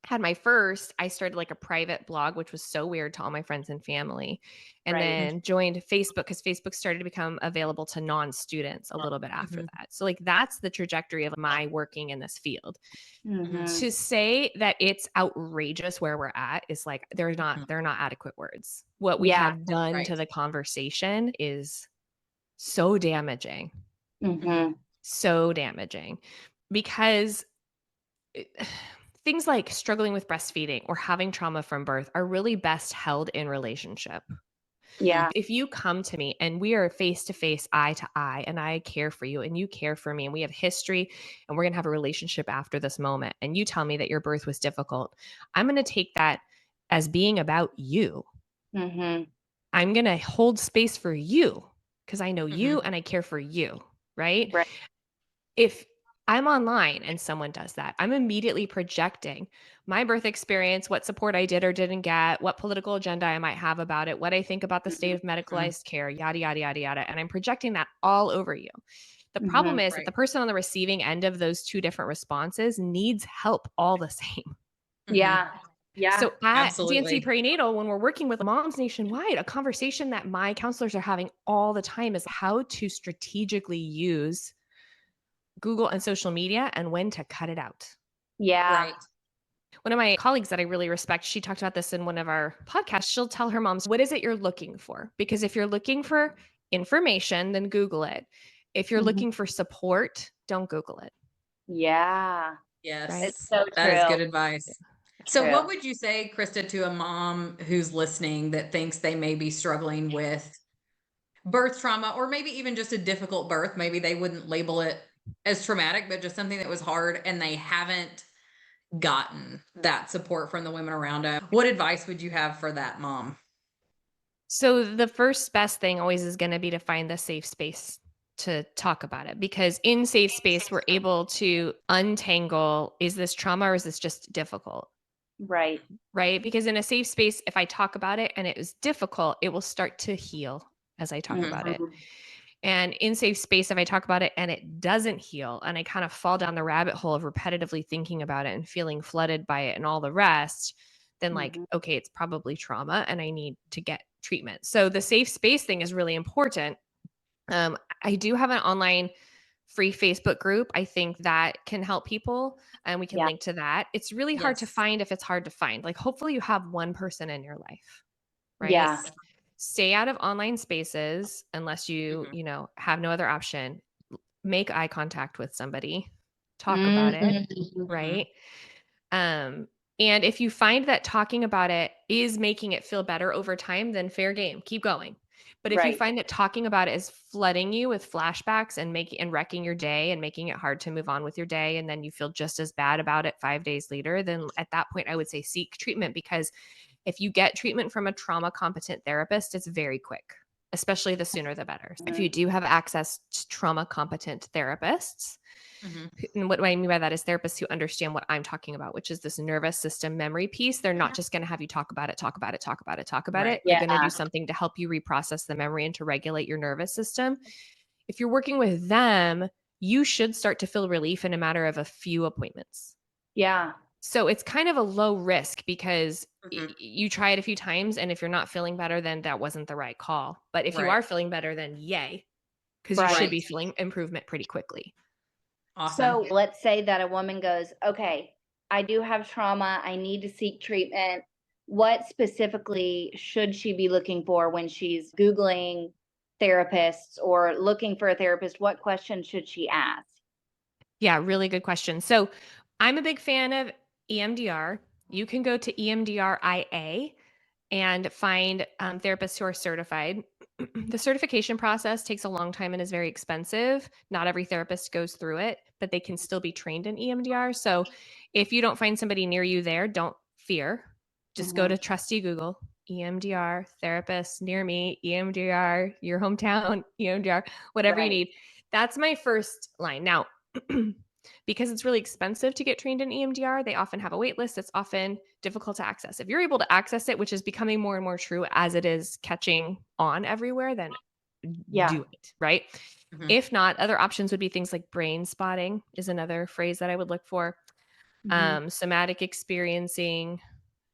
had my first, I started like a private blog, which was so weird to all my friends and family, and Right. then joined Facebook because Facebook started to become available to non-students a little bit after Mhm. that. So like that's the trajectory of my working in this field. Mm-hmm. To say that it's outrageous where we're at is like Mhm. they're not adequate words. What we Yeah. have done Right. to the conversation is so damaging. Mm-hmm. So damaging because it- things like struggling with breastfeeding or having trauma from birth are really best held in relationship. Yeah. If you come to me and we are face to face, eye to eye, and I care for you and you care for me, and we have history and we're going to have a relationship after this moment, and you tell me that your birth was difficult, I'm going to take that as being about you. Mm-hmm. I'm going to hold space for you because I know you Mhm. and I care for you. Right. Right. If I'm online and someone does that, I'm immediately projecting my birth experience, what support I did or didn't get, what political agenda I might have about it, what I think about the state of Mhm. medicalized care, yada, yada, yada, yada. And I'm projecting that all over you. The Mm-hmm. problem is that Right. the person on the receiving end of those two different responses needs help all the same. Mhm. Yeah. Yeah. So at DNC Absolutely. Perinatal, when we're working with moms nationwide, a conversation that my counselors are having all the time is how to strategically use Google and social media and when to cut it out. Yeah. Right. One of my colleagues that I really respect, she talked about this in one of our podcasts. She'll tell her moms, what is it you're looking for? Because if you're looking for information, then Google it. If you're Mhm. looking for support, don't Google it. Yeah. Right. It's Yes. so That is true. good advice. So, True. what would you say, Krista, to a mom who's listening that thinks they may be struggling with birth trauma or maybe even just a difficult birth? Maybe they wouldn't label it as traumatic, but just something that was hard and they haven't gotten that support from the women around them. What advice would you have for that mom? So the first best thing always is going to be to find the safe space to talk about it, because in safe space we're able to untangle, is this trauma or is this just difficult? Right. Right? Because in a safe space, if I talk about it and it was difficult, it will start to heal as I talk Mhm. about it. Mhm. And in safe space, if I talk about it and it doesn't heal and I kind of fall down the rabbit hole of repetitively thinking about it and feeling flooded by it and all the rest, then like, Mhm. okay, it's probably trauma and I need to get treatment. So the safe space thing is really important. I do have an online free Facebook group. I think that can help people, and we can Yeah. link to that. It's really hard to Yes. find if it's hard to find. Like, hopefully, you have one person in your life, right? Yeah. Yes. Stay out of online spaces unless you, Mhm. have no other option. Make eye contact with somebody, talk about it, Mhm. Mhm. right? Um, and if you find that talking about it is making it feel better over time, then fair game, keep going. But if you Right. find that talking about it is flooding you with flashbacks and making and wrecking your day and making it hard to move on with your day, and then you feel just as bad about it 5 days later, then at that point I would say seek treatment, because if you get treatment from a trauma competent therapist, it's very quick, especially the sooner the better. If Mhm. you do have access to trauma competent therapists, Mhm. and what I mean by that is therapists who understand what I'm talking about, which is this nervous system memory piece. They're not just going to have you talk about it, talk about it, talk about it, talk about Right. it. They're going to Yeah. do something to help you reprocess the memory and to regulate your nervous system. If you're working with them, you should start to feel relief in a matter of a few appointments. Yeah. So it's kind of a low risk because Mhm. you try it a few times, and if you're not feeling better, then that wasn't the right call. But if you Right. are feeling better, then yay, because you should Right. be Right. feeling improvement pretty quickly. Awesome. So let's say that a woman goes, okay, I do have trauma. I need to seek treatment. What specifically should she be looking for when she's Googling therapists or looking for a therapist? What questions should she ask? Yeah, really good question. So I'm a big fan of EMDR. You can go to EMDRIA and find therapists who are certified. The certification process takes a long time and is very expensive. Not every therapist goes through it, but they can still be trained in EMDR. So if you don't find somebody near you there, don't fear. Just go to trusty Google, EMDR, therapist near me, EMDR, your hometown, EMDR, whatever you Right. need. That's my first line. Now, because it's really expensive to get trained in EMDR, they often have a wait list. It's often difficult to access. If you're able to access it, which is becoming more and more true as it is catching on everywhere, then Yeah. do it, right? Mhm. If not, other options would be things like brain spotting is another phrase that I would look for. Somatic experiencing.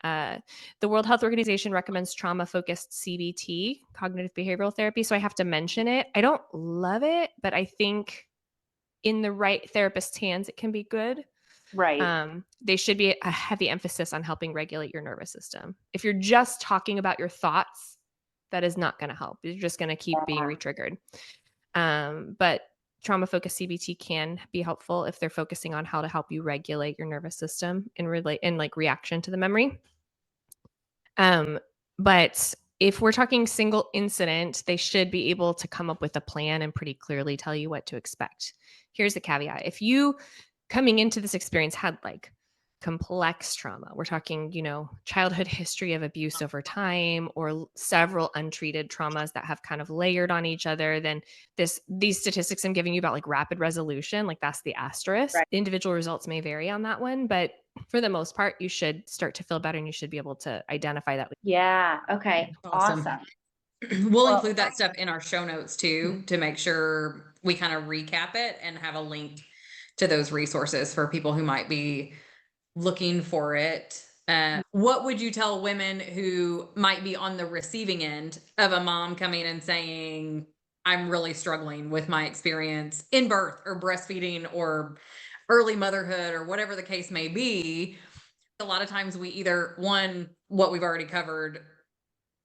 Uh, the World Health Organization recommends trauma-focused CBT, cognitive behavioral therapy. So I have to mention it. I don't love it, but I think in the right therapist's hands, it can be good. Right. They should be a heavy emphasis on helping regulate your nervous system. If you're just talking about your thoughts, that is not going to help. You're just going to keep being Yeah. re-triggered. But trauma-focused CBT can be helpful if they're focusing on how to help you regulate your nervous system in like reaction to the memory. But if we're talking single incident, they should be able to come up with a plan and pretty clearly tell you what to expect. Here's the caveat. If you coming into this experience had like complex trauma, we're talking, childhood history of abuse over time or several untreated traumas that have kind of layered on each other, then these statistics I'm giving you about like rapid resolution, like that's the asterisk. Right. Individual results may vary on that one, but for the most part, you should start to feel better and you should be able to identify that. Yeah. Okay. Awesome. Awesome. We'll Well, include that stuff in our show notes too to make sure we kind of recap it and have a link to those resources for people who might be looking for it. What would you tell women who might be on the receiving end of a mom coming and saying, I'm really struggling with my experience in birth or breastfeeding or early motherhood or whatever the case may be? A lot of times we either, one, what we've already covered,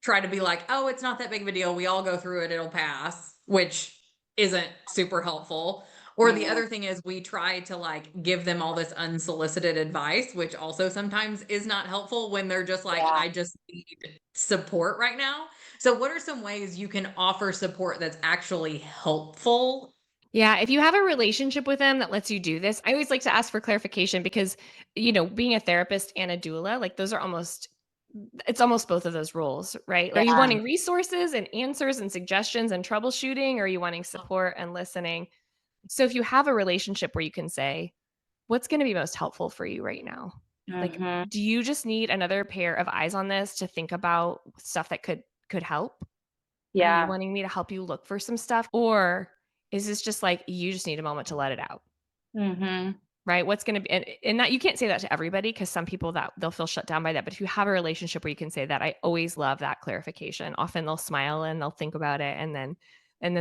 try to be like, oh, it's not that big of a deal. We all go through it, it'll pass, which isn't super helpful. Or the other thing is we try to like give them all this unsolicited advice, which also sometimes is not helpful when they're just like, yeah. I just need support right now. So, what are some ways you can offer support that's actually helpful? Yeah, if you have a relationship with them that lets you do this, I always like to ask for clarification because, being a therapist and a doula, like those are it's almost both of those roles, right? Are you Yeah. wanting resources and answers and suggestions and troubleshooting? Or are you wanting support and listening? So if you have a relationship where you can say, what's going to be most helpful for you right now? Like, do you just need another pair of eyes on this to think about stuff that could help? Are you Yeah. wanting me to help you look for some stuff? Or is this just like you just need a moment to let it out? Right? What's going to be, and that you can't say that to everybody because some people that they'll feel shut down by that. But if you have a relationship where you can say that, I always love that clarification. Often they'll smile and they'll think about it and then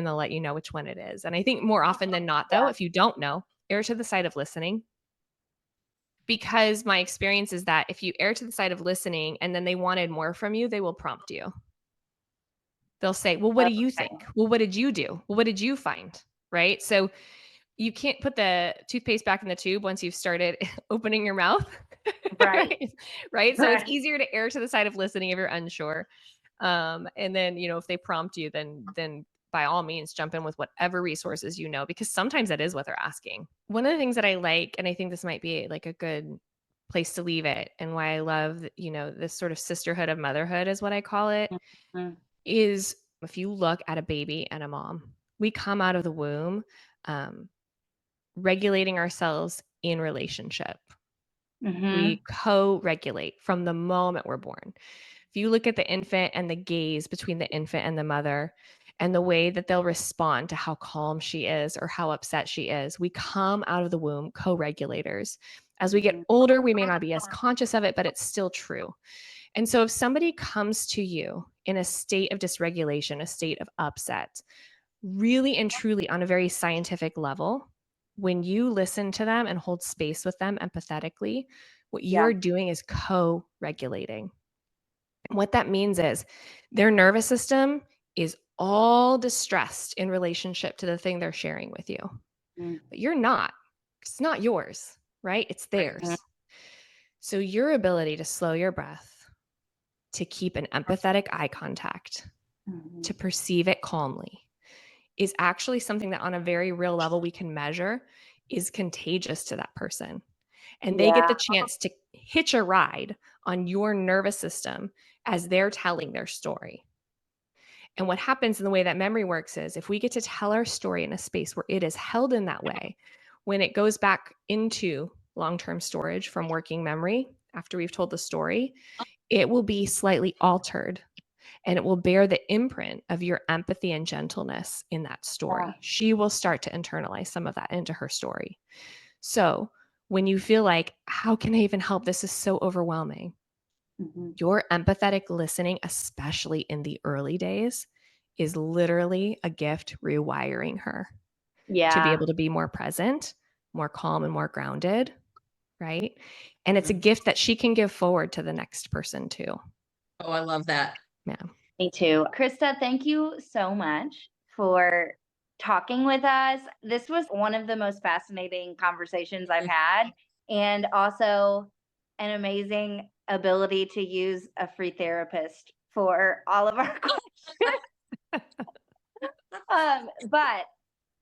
they'll let you know which one it is. And I think more often than not, though, Yeah. if you don't know, err to the side of listening. Because my experience is that if you err to the side of listening and then they wanted more from you, they will prompt you. They'll say, well, what do you Okay. think? Well, what did you do? Well, what did you find? Right. So you can't put the toothpaste back in the tube once you've started opening your mouth. Right. Right. So it's Right. easier to err to the side of listening if you're unsure. And then, if they prompt you, then by all means jump in with whatever resources because sometimes that is what they're asking. One of the things that I like, and I think this might be like a good place to leave it, and why I love, this sort of sisterhood of motherhood is what I call it, Mhm. is if you look at a baby and a mom, we come out of the womb um, regulating ourselves in relationship. We co-regulate from the moment we're born. If you look at the infant and the gaze between the infant and the mother and the way that they'll respond to how calm she is or how upset she is, we come out of the womb co-regulators. As we get older, we may not be as conscious of it, but it's still true. And so if somebody comes to you in a state of dysregulation, a state of upset, really and truly on a very scientific level, when you listen to them and hold space with them empathetically, what Yeah. you're doing is co-regulating. And what that means is their nervous system is all distressed in relationship to the thing they're sharing with you. Mm. But you're not. It's not yours, right? It's Right. theirs. So your ability to slow your breath, to keep an empathetic eye contact, to perceive it calmly is actually something that on a very real level we can measure is contagious to that person. And they get the chance to hitch a ride on your nervous system as they're telling their story. And what happens in the way that memory works is if we get to tell our story in a space where it is held in that way, when it goes back into long-term storage from working memory after we've told the story, it will be slightly altered and it will bear the imprint of your empathy and gentleness in that story. Yeah. She will start to internalize some of that into her story. So when you feel like, how can I even help? This is so overwhelming. Your empathetic listening, especially in the early days, is literally a gift rewiring her to be able to be more present, more calm, and more grounded, right? And it's a gift that she can give forward to the next person too. Oh, I love that. Yeah. Me too. Krysta, thank you so much for talking with us. This was one of the most fascinating conversations I've had, and also an amazing ability to use a free therapist for all of our questions. But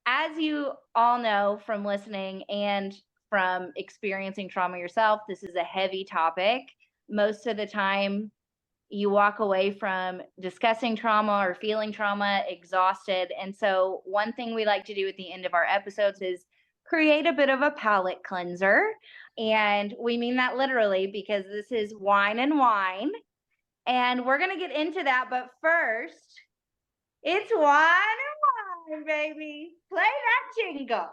as you all know from listening and from experiencing trauma yourself, this is a heavy topic. Most of the time, you walk away from discussing trauma or feeling trauma exhausted. And so, one thing we like to do at the end of our episodes is create a bit of a palate cleanser. And we mean that literally because this is wine and wine. And we're going to get into that. But first, it's wine and wine, baby. Play that jingle.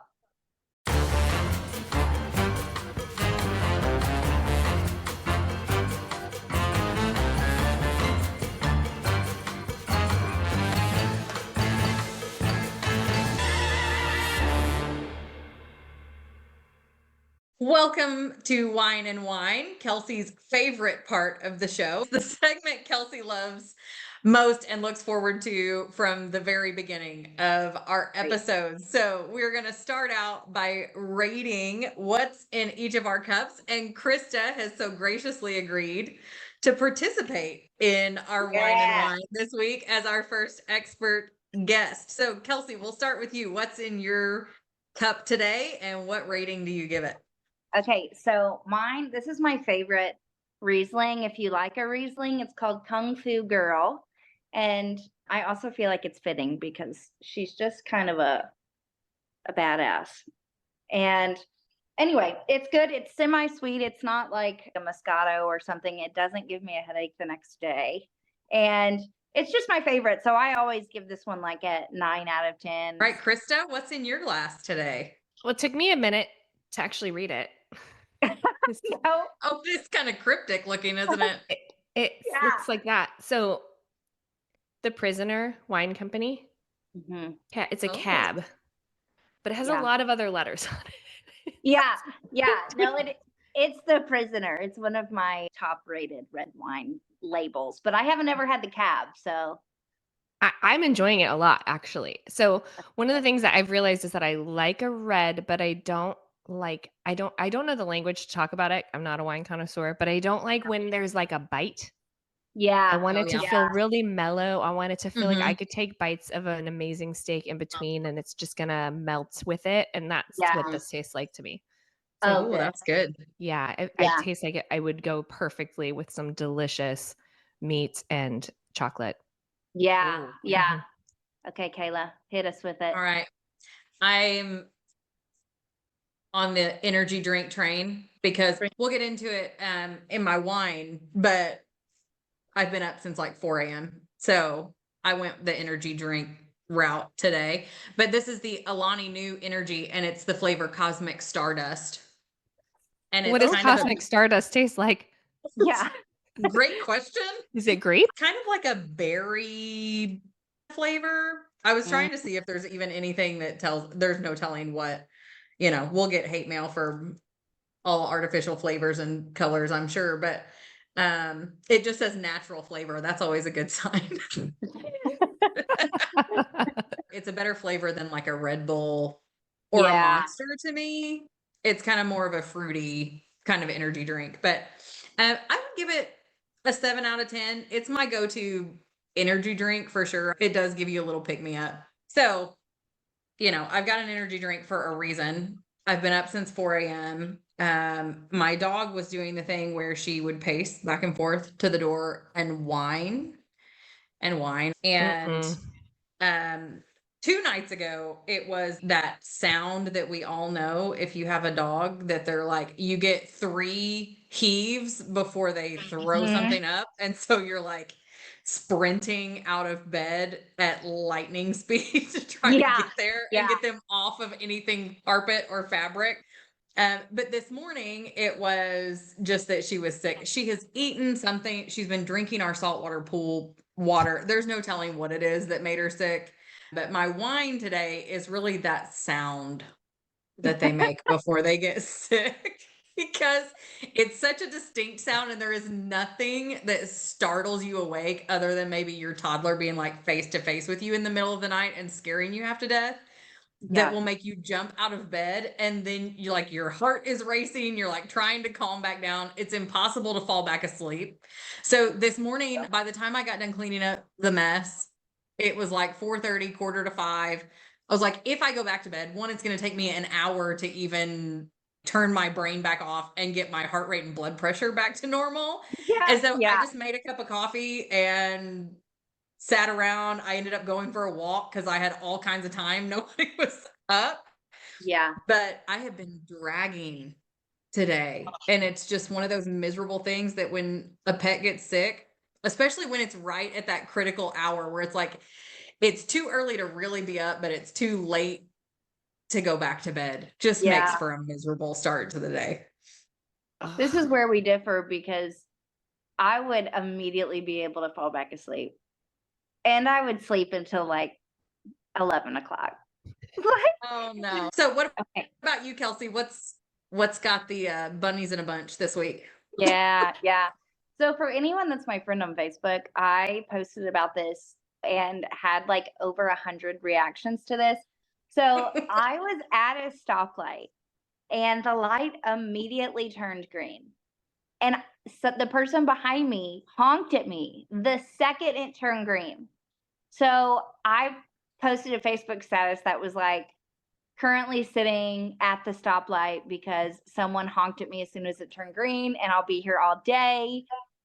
Welcome to Wine and Wine, Kelsey's favorite part of the show. The segment Kelsey loves most and looks forward to from the very beginning of our episodes. So we're going to start out by rating what's in each of our cups. And Krysta has so graciously agreed to participate in our Wine and Wine this week as our first expert guest. So Kelsey, we'll start with you. What's in your cup today and what rating do you give it? Okay, so mine, this is my favorite Riesling. If you like a Riesling, it's called Kung Fu Girl. And I also feel like it's fitting because she's just kind of a badass. And anyway, it's good. It's semi-sweet. It's not like a Moscato or something. It doesn't give me a headache the next day. And it's just my favorite. So I always give this one like a 9 out of 10. Right, Krysta, what's in your glass today? Well, it took me a minute to actually read it. So, Oh, it's kind of cryptic looking, isn't it? It looks like that. So the Prisoner Wine Company, it's a cab, but it has a lot of other letters on it. Yeah. No, it's the Prisoner. It's one of my top rated red wine labels, but I haven't ever had the cab. So I'm enjoying it a lot, actually. So one of the things that I've realized is that I like a red, but I don't know the language to talk about it. I'm not a wine connoisseur, but I don't like when there's like a bite. yeah, I want it to feel really mellow. I want it to feel like I could take bites of an amazing steak in between and it's just going to melt with it. And that's what this tastes like to me. Oh, that's good. Yeah, it tastes like I would go perfectly with some delicious meat and chocolate. Yeah. Okay, Kayla, hit us with it. All right. I'm on the energy drink train because we'll get into it in my wine, but I've been up since like 4 a.m. So I went the energy drink route today. But this is the Alani New Energy and it's the flavor Cosmic Stardust. And it's what does Cosmic Stardust taste like? Yeah. Great question. Is it grape? Kind of like a berry flavor. I was trying to see if there's even anything that tells, there's no telling what we'll get hate mail for all artificial flavors and colors, I'm sure, but it just says natural flavor. That's always a good sign. It's a better flavor than like a Red Bull or a Yeah. Monster to me. It's kind of more of a fruity kind of energy drink, but I would give it a 7 out of 10. It's my go-to energy drink for sure. It does give you a little pick me up. So, I've got an energy drink for a reason. I've been up since 4 a.m. My dog was doing the thing where she would pace back and forth to the door and whine and whine. And Mm-mm. 2 nights ago, it was that sound that we all know if you have a dog, that they're like, you get 3 heaves before they throw Mhm. something up. And so you're like sprinting out of bed at lightning speed to try to Yeah. get there Yeah. and get them off of anything carpet or fabric. But this morning, it was just that she was sick. She has eaten something. She's been drinking our saltwater pool water. There's no telling what it is that made her sick. But my wine today is really that sound that they make before they get sick, because it's such a distinct sound and there is nothing that startles you awake other than maybe your toddler being like face to face with you in the middle of the night and scaring you half to death, that Yeah. will make you jump out of bed, and then you like your heart is racing, you're like trying to calm back down. It's impossible to fall back asleep. So this morning, by the time I got done cleaning up the mess, it was like 4:30, quarter to 5. I was like, if I go back to bed, one, it's going to take me an hour to even turn my brain back off and get my heart rate and blood pressure back to normal. Yeah. And so I Yeah. just made a cup of coffee and sat around. I ended up going for a walk because I had all kinds of time. Nobody was up, Yeah. but I have been dragging today. And it's just one of those miserable things that when a pet gets sick, especially when it's right at that critical hour where it's like, it's too early to really be up, but it's too late to go back to bed, just makes Yeah. for a miserable start to the day. This is where we differ because I would immediately be able to fall back asleep. And I would sleep until like 11 o'clock. Oh no. So what Okay. about you, Kelsey? What's got the bunnies in a bunch this week? Yeah. Yeah. So for anyone that's my friend on Facebook, I posted about this and had like over 100 reactions to this. So I was at a stoplight and the light immediately turned green. And so the person behind me honked at me the second it turned green. So I posted a Facebook status that was like, currently sitting at the stoplight because someone honked at me as soon as it turned green, and I'll be here all day.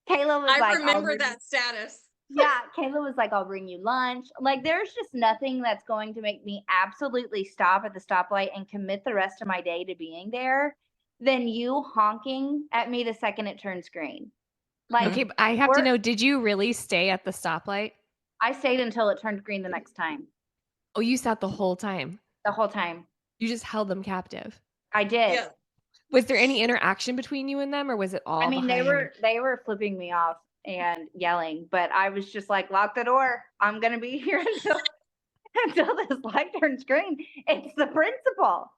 Kayla was I like, remember that status. yeah, Kayla was like, I'll bring you lunch. Like, there's just nothing that's going to make me absolutely stop at the stoplight and commit the rest of my day to being there than you honking at me the second it turns green. Like, Okay, but I have to know, did you really stay at the stoplight? I stayed until it turned green the next time, Oh, you sat the whole time. the whole time. You just held them captive. I did. Yeah. Was there any interaction between you and them, or was it all I mean, behind? they were flipping me off and yelling, but I was just like, lock the door. I'm gonna be here until until this light turns green. It's the principle.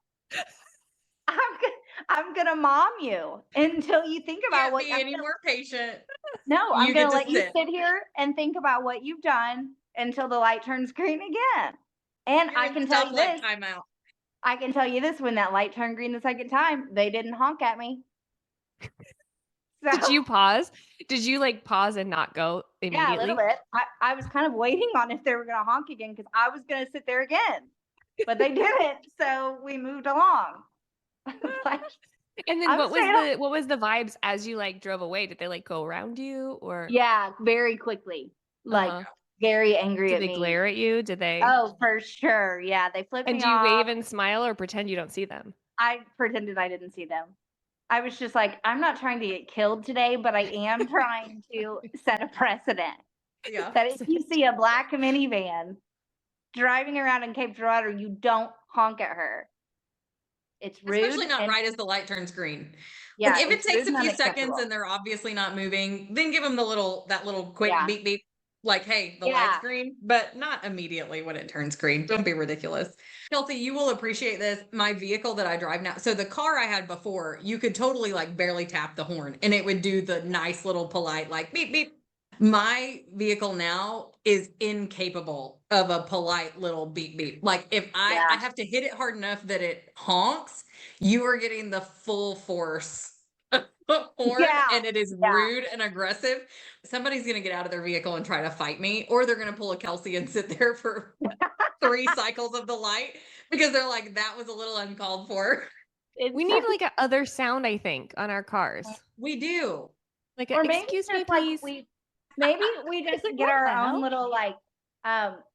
I'm gonna mom you until you think about Can't what be any more patient. No, I'm You gonna get to let you sit. sit here and think about what you've done until the light turns green again. And You're I in can the tell you stoplight this. timeout. I can tell you this: when that light turned green the second time, they didn't honk at me. Did So you pause? Did you like pause and not go yeah, a little immediately? bit. I was kind of waiting on if they were going to honk again because I was going to sit there again, but they didn't. So we moved along. Like, And then I'm staying. what was the vibes as you like drove away? Did they like go around you or Yeah, very quickly. Like, uh-huh. very angry Did at they me. glare at you? Did they? Oh, for sure. Yeah, they flipped And me do you off. wave and smile or pretend you don't see them? I pretended I didn't see them. I was just like, I'm not trying to get killed today, but I am trying to set a precedent Yeah. that if you see a black minivan driving around in Cape Girardeau, you don't honk at her. It's rude. Especially not and right as the light turns green. Yeah, Like if it it's takes rude a and few seconds unacceptable. and they're obviously not moving, then give them that little quick Yeah. beep beep. Like, hey, the light's green, but not immediately when it turns green. Don't be ridiculous. Kelsey, you will appreciate this. My vehicle that I drive now. So the car I had before, you could totally like barely tap the horn and it would do the nice little polite like beep beep. My vehicle now is incapable of a polite little beep beep. Like if I have to hit it hard enough that it honks, you are getting the full force of the horn, and it is rude and aggressive. Somebody's going to get out of their vehicle and try to fight me, or they're going to pull a Kelsey and sit there for 3 cycles of the light because they're like, that was a little uncalled for. We need like a other sound, I think, on our cars. We do. Like, Or maybe excuse me, just like please. maybe we just Like, get what our the own hell? little like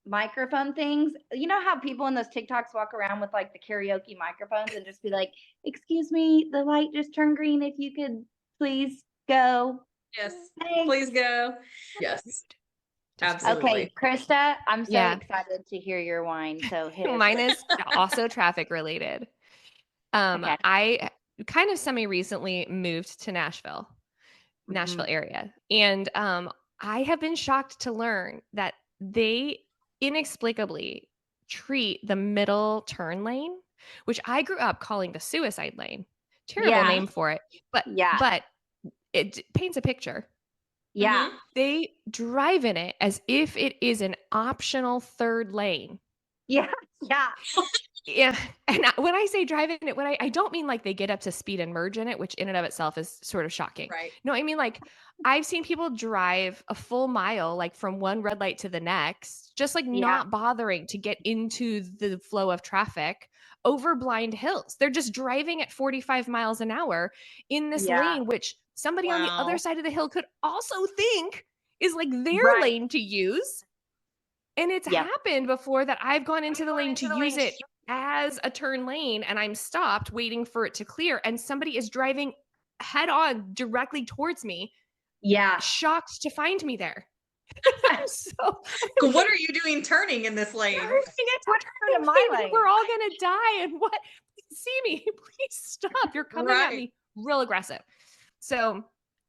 microphone things. You know how people in those TikToks walk around with like the karaoke microphones and just be like, "Excuse me, the light just turned green. If you could please go." Yes. Thanks. Please go. Yes. Absolutely. Okay, Krysta, I'm so Yeah. excited to hear your whine. So hit us Mine with is also traffic related. Okay. I kind of semi-recently moved to Nashville area. And I have been shocked to learn that they inexplicably treat the middle turn lane, which I grew up calling the suicide lane. Terrible Yeah. name for it, but Yeah. it paints a picture. Yeah. They drive in it as if it is an optional third lane. Yeah. Yeah. Yeah. And when I say drive in it, I don't mean like they get up to speed and merge in it, which in and of itself is sort of shocking. Right. No, I mean like I've seen people drive a full mile, like from one red light to the next, just like not bothering to get into the flow of traffic over blind hills. They're just driving at 45 miles an hour in this lane, which somebody on the other side of the hill could also think is like their lane to use. And it's happened before that I've gone into the lane to use it as a turn lane and I'm stopped waiting for it to clear and somebody is driving head on directly towards me. Yeah. Shocked to find me there. So what are you doing turning in this lane? In my lane. We're all gonna die. And what? See me, please stop. You're coming at me real aggressive. So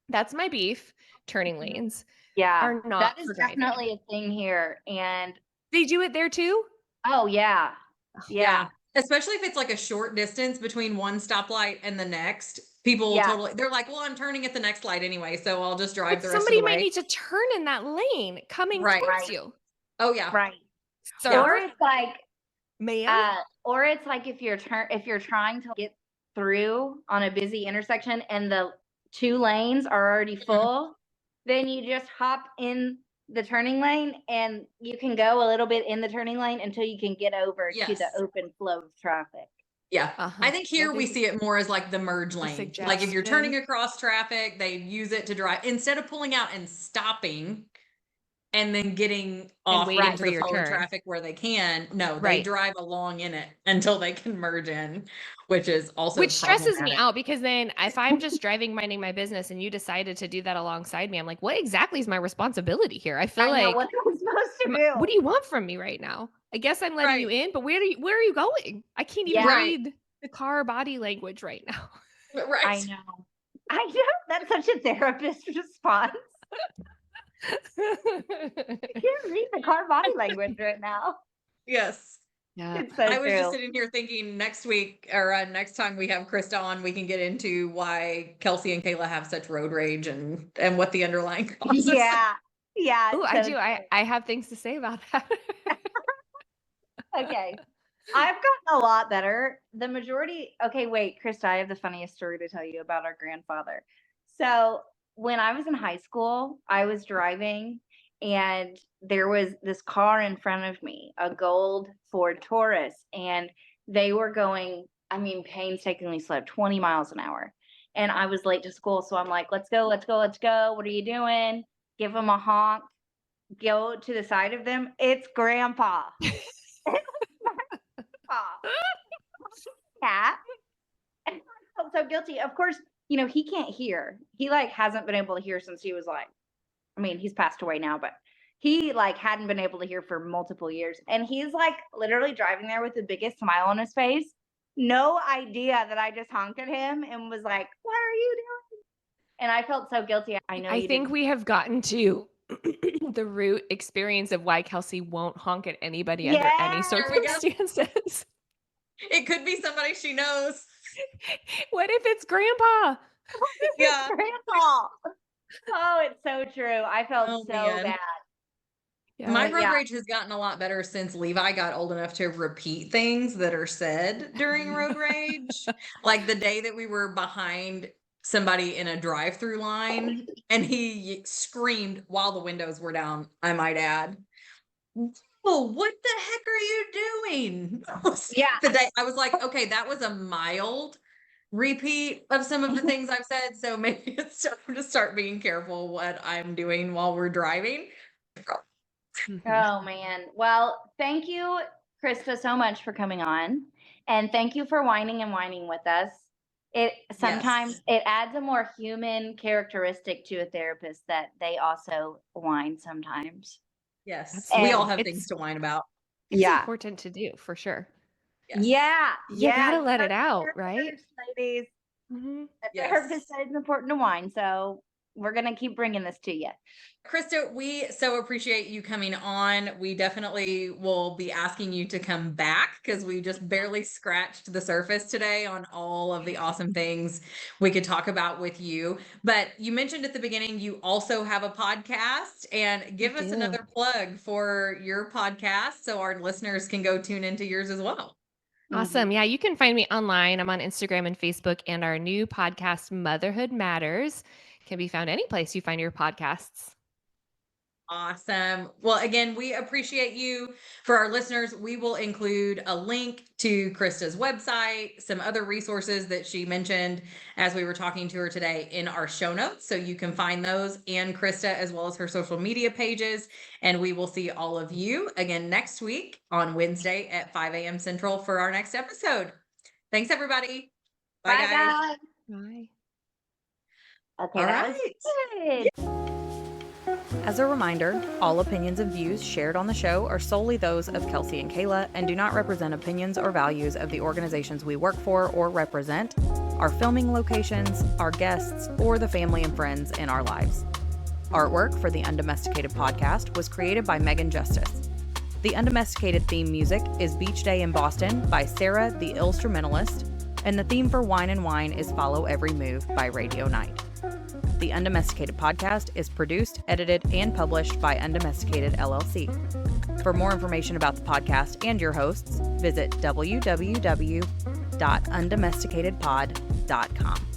that's my beef. Turning lanes are not that is for driving. definitely a thing here. And they do it there too? Oh yeah. Yeah. Especially if it's like a short distance between one stoplight and the next. People will totally, they're like, well, I'm turning at the next light anyway, so I'll just drive the rest of the way. Somebody might need to turn in that lane coming towards you. Oh yeah. Right. Sir? Or it's like, ma'am? Or it's like if you're trying to get through on a busy intersection and the 2 lanes are already full, then you just hop in the turning lane and you can go a little bit in the turning lane until you can get over to the open flow of traffic. Yeah. I think here we see it more as like the merge lane. Like if you're turning across traffic, they use it to drive instead of pulling out and stopping and then getting off waiting into for the your flow of turn. traffic where they can. No, they drive along in it until they can merge in, which is also stresses me out because then if I'm just driving minding my business and you decided to do that alongside me, I'm like, what exactly is my responsibility here? I feel like what am I supposed to do? What do you want from me right now? I guess I'm letting you in, but where are you going? I can't even read the car body language right now. Right. I know. That's such a therapist response. I can't read the car body language right now. Yes. Yeah. It's so I was true. just sitting here thinking next week or next time we have Krysta on, we can get into why Kelsey and Kayla have such road rage and what the underlying causes. Yeah. Oh, I do. I have things to say about that. Okay. I've gotten a lot better. The majority. Okay, wait, Krysta, I have the funniest story to tell you about our grandfather. So when I was in high school, I was driving and there was this car in front of me, a gold Ford Taurus, and they were going, painstakingly slow, 20 miles an hour. And I was late to school. So I'm like, let's go. What are you doing? Give them a honk. Go to the side of them. It's Grandpa. Cat. And I felt so guilty. Of course, he can't hear. He hasn't been able to hear since he was he's passed away now, but he hadn't been able to hear for multiple years. And he's literally driving there with the biggest smile on his face. No idea that I just honked at him and was like, what are you doing? And I felt so guilty. I know I think we have gotten to the root experience of why Kelsey won't honk at anybody under any Yes. There we go. circumstances. It could be somebody she knows. What if it's Grandpa? Yeah. Grandpa. Oh, it's so true. I felt Oh, so man. bad. Yeah. My But road yeah. rage has gotten a lot better since Levi got old enough to repeat things that are said during road rage. Like the day that we were behind somebody in a drive-through line and he screamed while the windows were down, I might add. Oh, what the heck are you doing? Yeah. The day I was like, okay, that was a mild repeat of some of the things I've said. So maybe it's time to start being careful what I'm doing while we're driving. Oh man. Well, thank you, Krysta, so much for coming on. And thank you for whining and whining with us. It sometimes it adds a more human characteristic to a therapist that they also whine sometimes. Yes. And We all have it's- things to whine about. It's Yeah. important to do for sure. Yes. Yeah. You gotta let heard it out, the right? therapist, ladies. Mhm. A Yes. therapist said it's important to whine, so we're gonna keep bringing this to you. Krysta, we so appreciate you coming on. We definitely will be asking you to come back because we just barely scratched the surface today on all of the awesome things we could talk about with you. But you mentioned at the beginning you also have a podcast, and give us do. another plug for your podcast so our listeners can go tune into yours as well. Awesome. Mhm. Yeah, you can find me online. I'm on Instagram and Facebook, and our new podcast, Motherhood Matters, can be found any place you find your podcasts. Awesome. Well, again, we appreciate you. For our listeners, we will include a link to Krysta's website, some other resources that she mentioned as we were talking to her today in our show notes. So you can find those and Krysta as well as her social media pages. And we will see all of you again next week on Wednesday at 5 a.m. Central for our next episode. Thanks, everybody. Bye, Bye, guys. guys. Bye. Okay, All that right. was good. As a reminder, all opinions and views shared on the show are solely those of Kelsey and Kayla and do not represent opinions or values of the organizations we work for or represent, our filming locations, our guests, or the family and friends in our lives. Artwork for the Undomesticated podcast was created by Megan Justice. The Undomesticated theme music is Beach Day in Boston by Sarah the Instrumentalist, and the theme for Wine and Wine is Follow Every Move by Radio Night. The Undomesticated podcast is produced, edited, and published by Undomesticated LLC. For more information about the podcast and your hosts, visit www.undomesticatedpod.com.